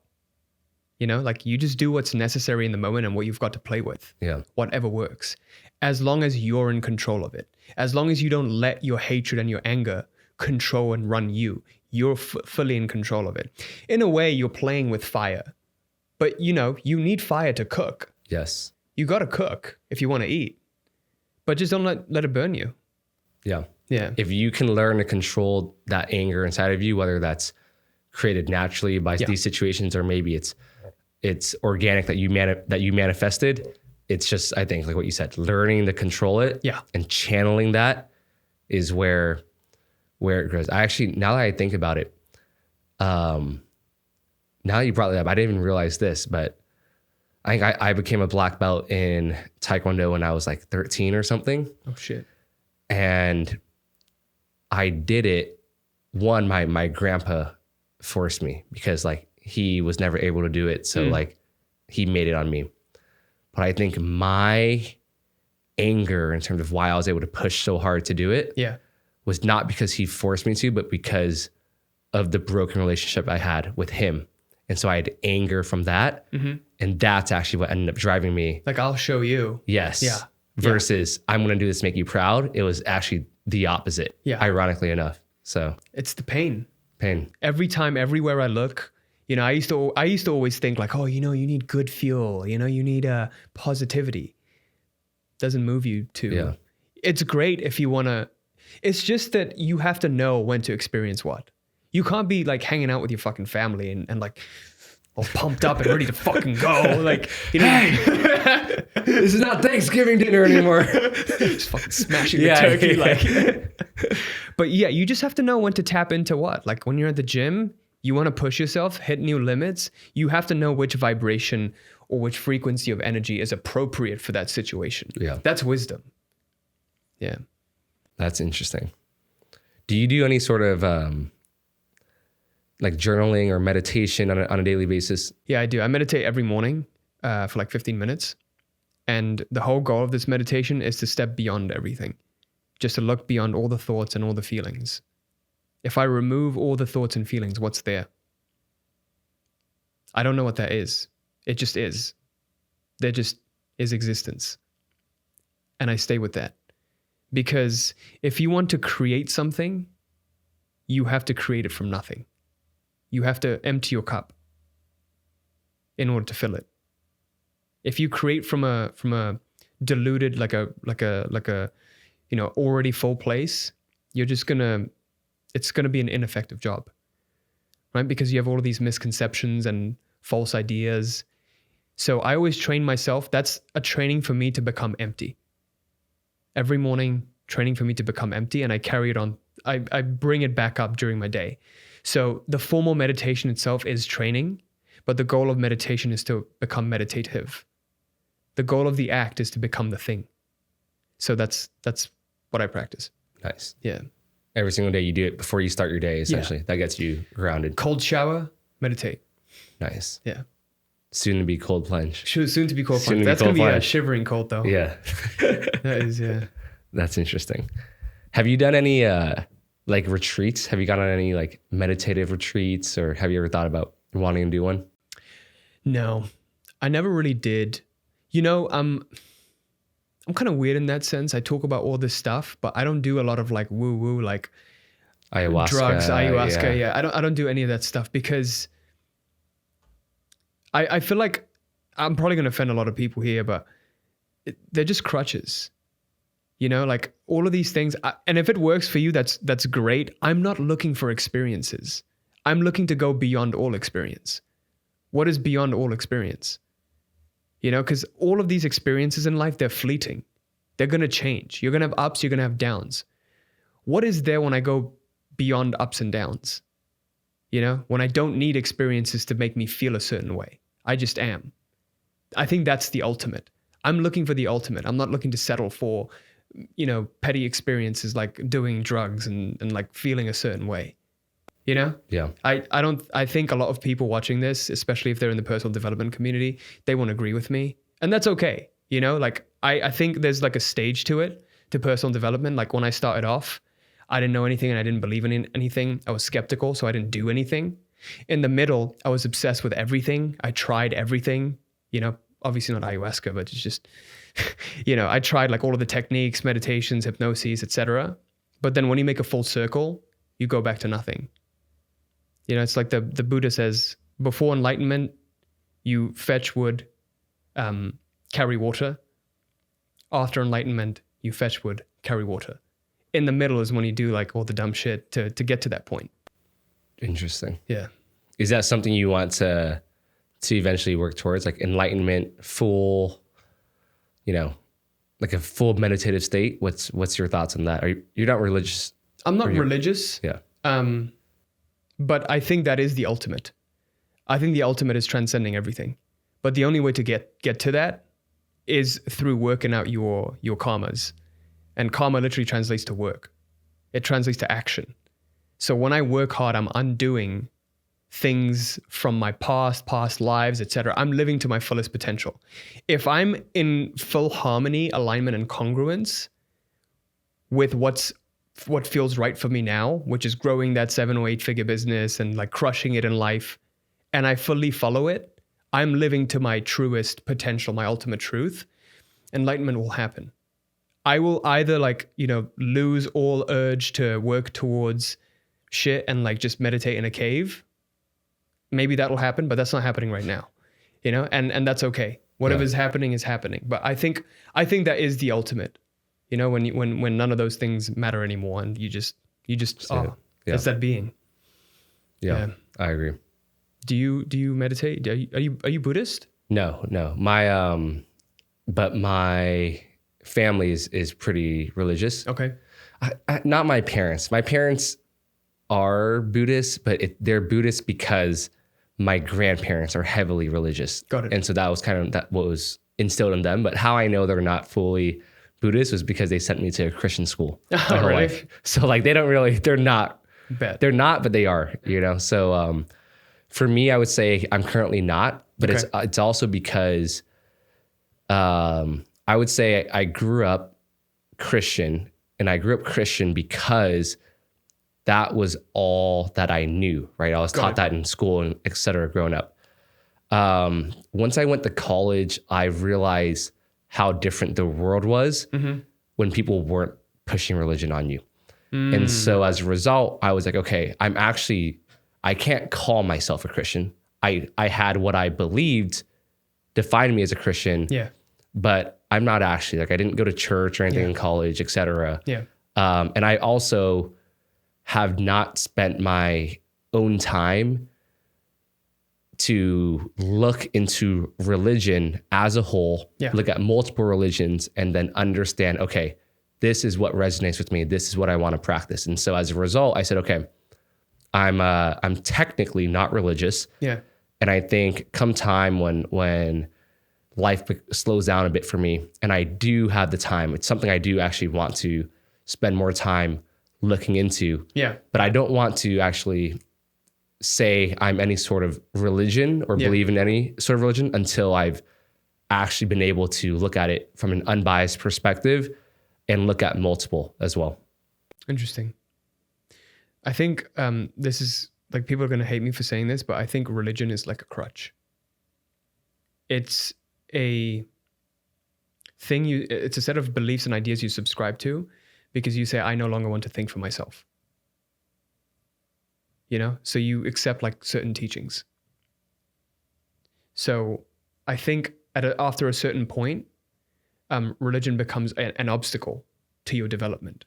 You know, like you just do what's necessary in the moment and what you've got to play with. Yeah. Whatever works. As long as you're in control of it. As long as you don't let your hatred and your anger control and run you. You're fully in control of it. In a way, you're playing with fire. But you know, you need fire to cook. Yes. You got to cook if you want to eat. But just don't let it burn you. Yeah. Yeah. If you can learn to control that anger inside of you, whether that's created naturally by these situations or maybe it's organic that you manifested, it's just, I think, like what you said, learning to control it and channeling that is where it grows. I actually, now that I think about it, now that you brought it up, I didn't even realize this, but I think I became a black belt in Taekwondo when I was like 13 or something. Oh shit. And I did it. One, my grandpa forced me because like he was never able to do it. So like he made it on me. But I think my anger in terms of why I was able to push so hard to do it was not because he forced me to, but because of the broken relationship I had with him. And so I had anger from that. And that's actually what ended up driving me. Like, I'll show you. Yes. Yeah. Versus I'm going to do this to make you proud. It was actually the opposite. Yeah. Ironically enough. So it's the pain. Every time, everywhere I look, you know, I used to always think like, oh, you know, you need good fuel. You know, you need positivity. Doesn't move you to. Yeah. It's great if you want to. It's just that you have to know when to experience what. You can't be like hanging out with your fucking family and like all pumped up and ready to fucking go. Like, you know, hey, this is not Thanksgiving dinner anymore. Just fucking smashing the turkey. Like, but yeah, you just have to know when to tap into what. Like when you're at the gym, you want to push yourself, hit new limits. You have to know which vibration or which frequency of energy is appropriate for that situation. Yeah. That's wisdom. Yeah. That's interesting. Do you do any sort of like journaling or meditation on a daily basis? Yeah, I do. I meditate every morning for like 15 minutes. And the whole goal of this meditation is to step beyond everything, just to look beyond all the thoughts and all the feelings. If I remove all the thoughts and feelings, what's there? I don't know what that is. It just is. There just is existence. And I stay with that. Because if you want to create something, you have to create it from nothing. You have to empty your cup in order to fill it. If you create from a diluted, like a already full place, it's gonna be an ineffective job, right? Because you have all of these misconceptions and false ideas. So I always train myself. That's a training for me to become empty. Every morning, training for me to become empty, and I carry it on. I bring it back up during my day. So the formal meditation itself is training, but the goal of meditation is to become meditative. The goal of the act is to become the thing. So that's what I practice. Nice. Yeah. Every single day you do it before you start your day, essentially. Yeah. That gets you grounded. Cold shower, meditate. Nice. Yeah. Soon to be cold plunge. Soon to be cold plunge. That's going to be a shivering cold though. Yeah. That is, yeah. That's interesting. Have you done any like retreats? Have you gone on any like meditative retreats, or have you ever thought about wanting to do one? No, I never really did. You know, I'm kind of weird in that sense. I talk about all this stuff, but I don't do a lot of like woo-woo, like ayahuasca, drugs, ayahuasca. Yeah. I don't do any of that stuff because I feel like I'm probably going to offend a lot of people here, but they're just crutches. You know, like all of these things. And if it works for you, that's great. I'm not looking for experiences. I'm looking to go beyond all experience. What is beyond all experience? You know, because all of these experiences in life, they're fleeting. They're going to change. You're going to have ups, you're going to have downs. What is there when I go beyond ups and downs? You know, when I don't need experiences to make me feel a certain way. I just am. I think that's the ultimate. I'm looking for the ultimate. I'm not looking to settle for, you know, petty experiences like doing drugs and like feeling a certain way. You know? Yeah. I think a lot of people watching this, especially if they're in the personal development community, they won't agree with me. And that's okay. You know, like I think there's like a stage to it, to personal development. Like when I started off, I didn't know anything and I didn't believe in anything. I was skeptical, so I didn't do anything. In the middle, I was obsessed with everything. I tried everything, you know, obviously not ayahuasca, but it's just, you know, I tried like all of the techniques, meditations, hypnoses, etc. But then when you make a full circle, you go back to nothing. You know, it's like the Buddha says, before enlightenment, you fetch wood, carry water. After enlightenment, you fetch wood, carry water. In the middle is when you do like all the dumb shit to get to that point. Interesting. Yeah. Is that something you want to eventually work towards, like enlightenment, full, you know, like a full meditative state? What's your thoughts on that? You're not religious? I'm not religious. Yeah. But I think that is the ultimate. I think the ultimate is transcending everything. But the only way to get to that is through working out your karmas. And karma literally translates to work. It translates to action. So when I work hard, I'm undoing things from my past lives, etc. I'm living to my fullest potential. If I'm in full harmony, alignment, and congruence with what feels right for me now, which is growing that 7 or 8 figure business and like crushing it in life, and I fully follow it, I'm living to my truest potential, my ultimate truth, enlightenment will happen. I will either like, you know, lose all urge to work towards shit and like just meditate in a cave. Maybe that'll happen, but that's not happening right now, you know, and that's okay. Whatever's happening is happening. But I think that is the ultimate, you know, when none of those things matter anymore and you just it's that being. Yeah, I agree. Do you meditate? Are you Buddhist? No. But my family is pretty religious. Okay. Not my parents. My parents are Buddhist, but they're Buddhist because my grandparents are heavily religious. Got it. And so that was kind of what was instilled in them. But how I know they're not fully Buddhist was because they sent me to a Christian school my whole life. So like they're not Bet. They're not, but they are, you know? So for me, I would say I'm currently not, but it's also because I would say I grew up Christian, and I grew up Christian because that was all that I knew, right? I was taught that in school and et cetera, growing up. Once I went to college, I realized how different the world was when people weren't pushing religion on you. And so as a result, I was like, okay, I can't call myself a Christian. I had what I believed defined me as a Christian, but I'm not actually, like, I didn't go to church or anything in college, et cetera. And I also have not spent my own time to look into religion as a whole, look at multiple religions, and then understand, okay, this is what resonates with me. This is what I want to practice. And so as a result, I said, okay, I'm technically not religious. And I think come time when life slows down a bit for me, and I do have the time, it's something I do actually want to spend more time looking into. But I don't want to actually say I'm any sort of religion or believe in any sort of religion until I've actually been able to look at it from an unbiased perspective and look at multiple as well. Interesting. I think this is, like, people are going to hate me for saying this, but I think religion is like a crutch. It's a thing it's a set of beliefs and ideas you subscribe to because you say, I no longer want to think for myself. You know, so you accept like certain teachings. So I think after a certain point, religion becomes an obstacle to your development.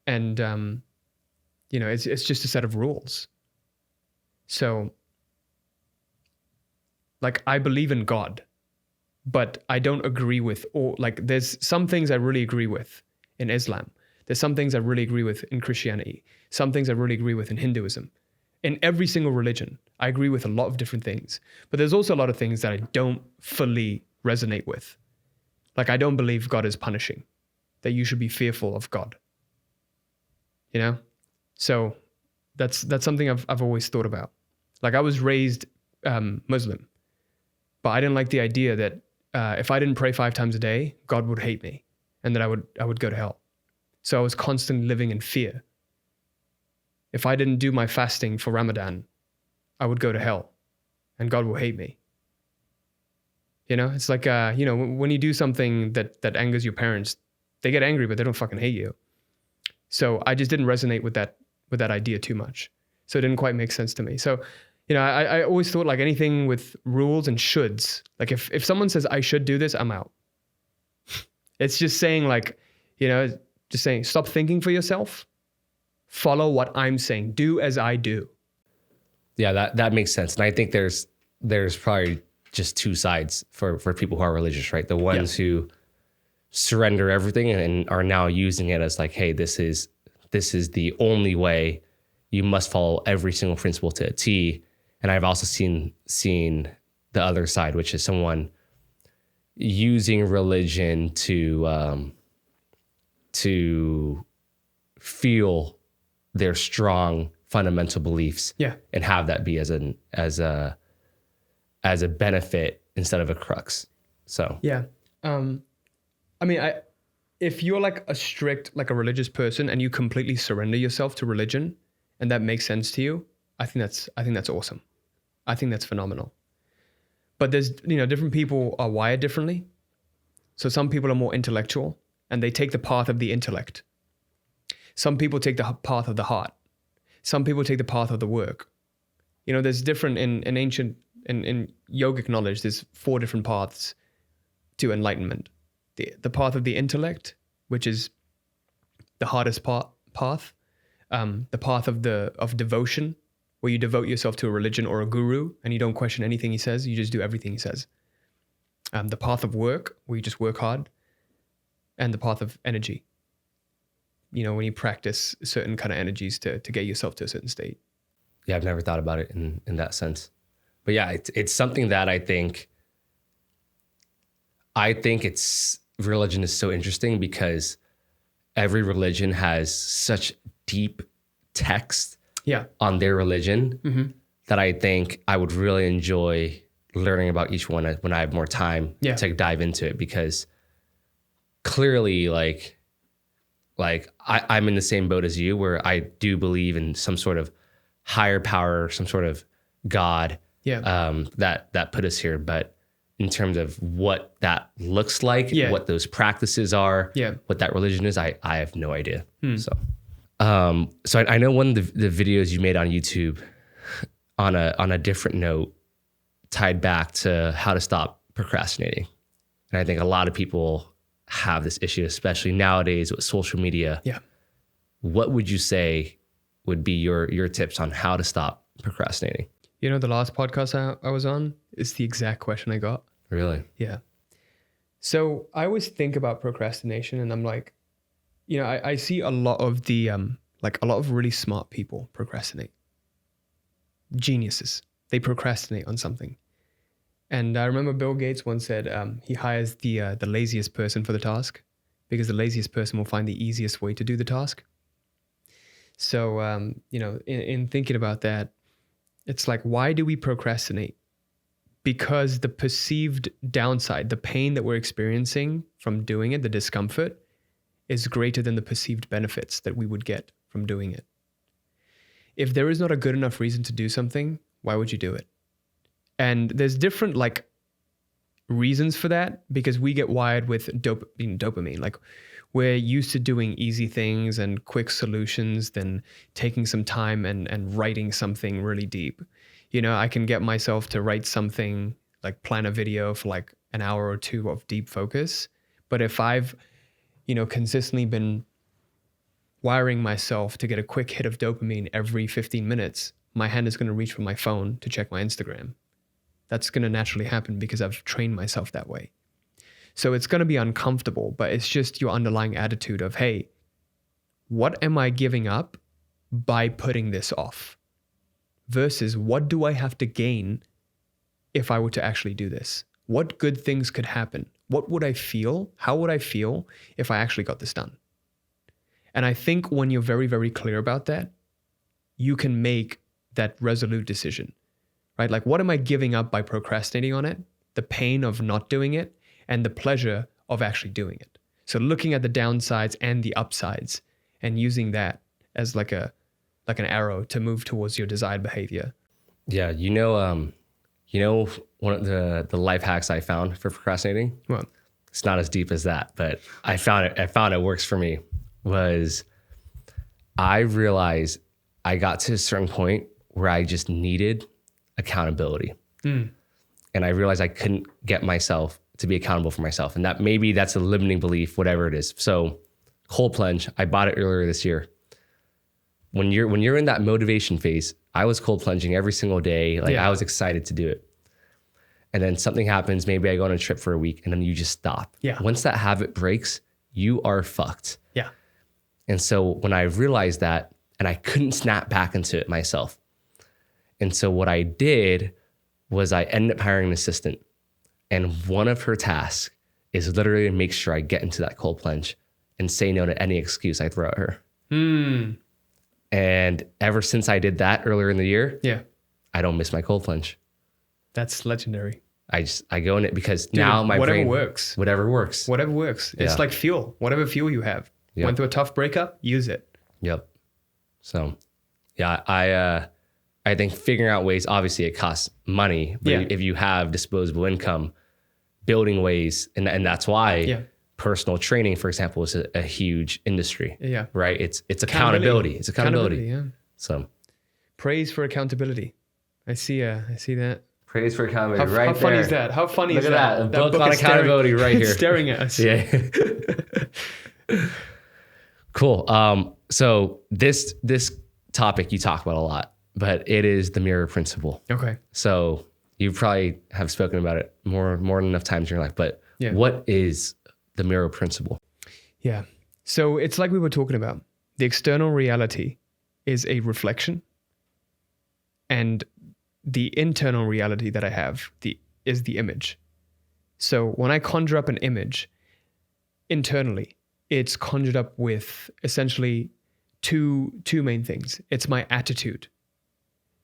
And, you know, it's just a set of rules. So, like, I believe in God, but I don't agree with all, like, there's some things I really agree with in Islam. There's some things I really agree with in Christianity. Some things I really agree with in Hinduism. In every single religion, I agree with a lot of different things. But there's also a lot of things that I don't fully resonate with. Like, I don't believe God is punishing, that you should be fearful of God. You know? So that's something I've always thought about. Like, I was raised Muslim, but I didn't like the idea that if I didn't pray 5 times a day, God would hate me and that I would go to hell. So I was constantly living in fear. If I didn't do my fasting for Ramadan, I would go to hell and God will hate me. You know, it's like, you know, when you do something that angers your parents, they get angry, but they don't fucking hate you. So I just didn't resonate with that idea too much. So it didn't quite make sense to me. So, you know, I always thought, like, anything with rules and shoulds, like if someone says I should do this, I'm out. It's just saying, like, you know, just saying, stop thinking for yourself. Follow what I'm saying. Do as I do. Yeah, that makes sense. And I think there's probably just two sides for people who are religious, right? The ones who surrender everything and are now using it as like, hey, this is the only way. You must follow every single principle to a T. And I've also seen the other side, which is someone using religion to feel their strong fundamental beliefs, and have that be as a benefit instead of a crux. So I mean, if you're like a strict, like a religious person, and you completely surrender yourself to religion, and that makes sense to you, I think that's awesome. I think that's phenomenal. But there's, you know, different people are wired differently. So some people are more intellectual and they take the path of the intellect. Some people take the path of the heart. Some people take the path of the work. You know, there's different in ancient, in yogic knowledge, there's 4 different paths to enlightenment. The path of the intellect, which is the hardest path. The path of devotion, where you devote yourself to a religion or a guru and you don't question anything he says, you just do everything he says. The path of work, where you just work hard. And the path of energy, you know, when you practice certain kind of energies to get yourself to a certain state. Yeah, I've never thought about it in that sense. But yeah, it's something that I think religion is so interesting because every religion has such deep text on their religion that I think I would really enjoy learning about each one when I have more time to dive into it, because clearly I'm in the same boat as you, where I do believe in some sort of higher power, some sort of God that put us here. But in terms of what that looks like, what those practices are, what that religion is, I have no idea. So I know one of the videos you made on YouTube on a different note tied back to how to stop procrastinating. And I think a lot of people have this issue, especially nowadays with social media. Yeah. What would you say would be your tips on how to stop procrastinating? You know, the last podcast I was on is the exact question I got. Really? Yeah. So I always think about procrastination, and I'm like, you know, I see a lot of the, a lot of really smart people procrastinate. Geniuses. They procrastinate on something. And I remember Bill Gates once said he hires the laziest person for the task, because the laziest person will find the easiest way to do the task. So, you know, in thinking about that, it's like, why do we procrastinate? Because the perceived downside, the pain that we're experiencing from doing it, the discomfort, is greater than the perceived benefits that we would get from doing it. If there is not a good enough reason to do something, why would you do it? And there's different reasons for that, because we get wired with dopamine. Like, we're used to doing easy things and quick solutions than taking some time and writing something really deep. You know, I can get myself to write something, like plan a video for like an hour or two of deep focus. But if I've, you know, consistently been wiring myself to get a quick hit of dopamine every 15 minutes, my hand is going to reach for my phone to check my Instagram. That's going to naturally happen because I've trained myself that way. So it's going to be uncomfortable, but it's just your underlying attitude of, hey, what am I giving up by putting this off? Versus, what do I have to gain if I were to actually do this? What good things could happen? What would I feel? How would I feel if I actually got this done? And I think when you're very, very clear about that, you can make that resolute decision, right? Like, what am I giving up by procrastinating on it? The pain of not doing it and the pleasure of actually doing it. So looking at the downsides and the upsides and using that as like an arrow to move towards your desired behavior. Yeah. You know, one of the life hacks I found for procrastinating, well, it's not as deep as that, but I found it works for me, was I realized I got to a certain point where I just needed accountability. And I realized I couldn't get myself to be accountable for myself. And that maybe that's a limiting belief, whatever it is. So cold plunge, I bought it earlier this year. When you're in that motivation phase, I was cold plunging every single day. I was excited to do it. And then something happens, maybe I go on a trip for a week, and then you just stop. Yeah. Once that habit breaks, you are fucked. Yeah. And so when I realized that, and I couldn't snap back into it myself. And so what I did was I ended up hiring an assistant. And one of her tasks is literally to make sure I get into that cold plunge and say no to any excuse I throw at her. And ever since I did that earlier in the year, I don't miss my cold plunge. That's legendary. I go in it because now my brain works. Whatever works. It's like fuel. Whatever fuel you have. Went through a tough breakup, use it. Yep. So yeah, I think figuring out ways, obviously it costs money, but if you have disposable income, building ways, and that's why personal training, for example, is a huge industry. Yeah. Right? It's accountability. It's accountability. So praise for accountability. I see that. Praise for accountability. How funny is that? How funny is that? Look at that. A book on accountability right here. Staring at us. Yeah. Cool. So this topic you talk about a lot, but it is the mirror principle. Okay. So you probably have spoken about it more than enough times in your life, but what is the mirror principle? Yeah. So it's like we were talking about. The external reality is a reflection, and the internal reality that I have is the image. So when I conjure up an image internally, it's conjured up with essentially two main things. It's my attitude.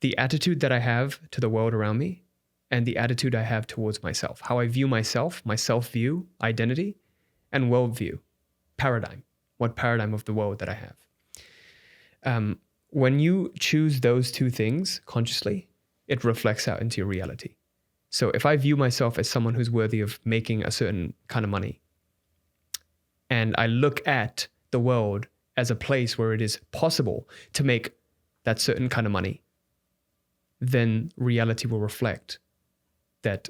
The attitude that I have to the world around me and the attitude I have towards myself. How I view myself, my self-view, identity, and worldview, paradigm. What paradigm of the world that I have. When you choose those two things consciously, it reflects out into your reality. So if I view myself as someone who's worthy of making a certain kind of money, and I look at the world as a place where it is possible to make that certain kind of money, then reality will reflect that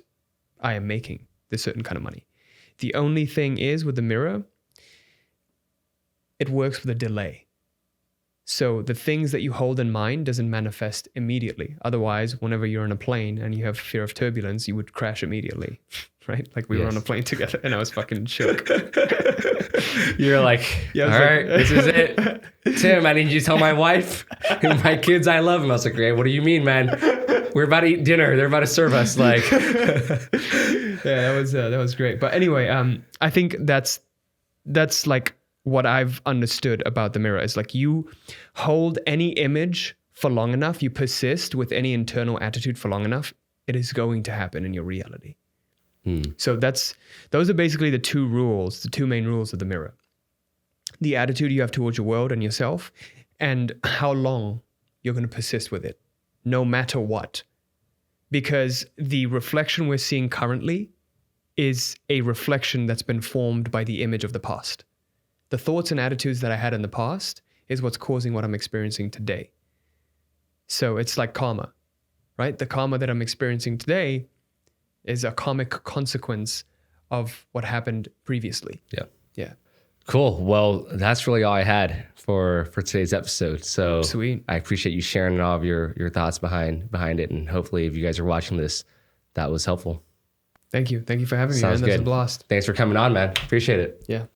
I am making this certain kind of money. The only thing is with the mirror, it works with a delay. So the things that you hold in mind doesn't manifest immediately. Otherwise, whenever you're on a plane and you have fear of turbulence, you would crash immediately, right? Like we were on a plane together and I was fucking shook. You're like, all right, this is it. Tim, I need you to tell my wife and my kids I love them. I was like, what do you mean, man? We're about to eat dinner. They're about to serve us. Like, yeah, that was great. But anyway, I think that's like what I've understood about the mirror is like you hold any image for long enough, you persist with any internal attitude for long enough, it is going to happen in your reality. So those are basically the two main rules of the mirror. The attitude you have towards your world and yourself, and how long you're going to persist with it, no matter what. Because the reflection we're seeing currently is a reflection that's been formed by the image of the past. The thoughts and attitudes that I had in the past is what's causing what I'm experiencing today. So it's like karma, right? The karma that I'm experiencing today is a karmic consequence of what happened previously. Yeah. Cool. Well, that's really all I had for today's episode. So sweet. I appreciate you sharing all of your thoughts behind it. And hopefully if you guys are watching this, that was helpful. Thank you. Thank you for having me, man. Sounds good. That's a blast. Thanks for coming on, man. Appreciate it. Yeah.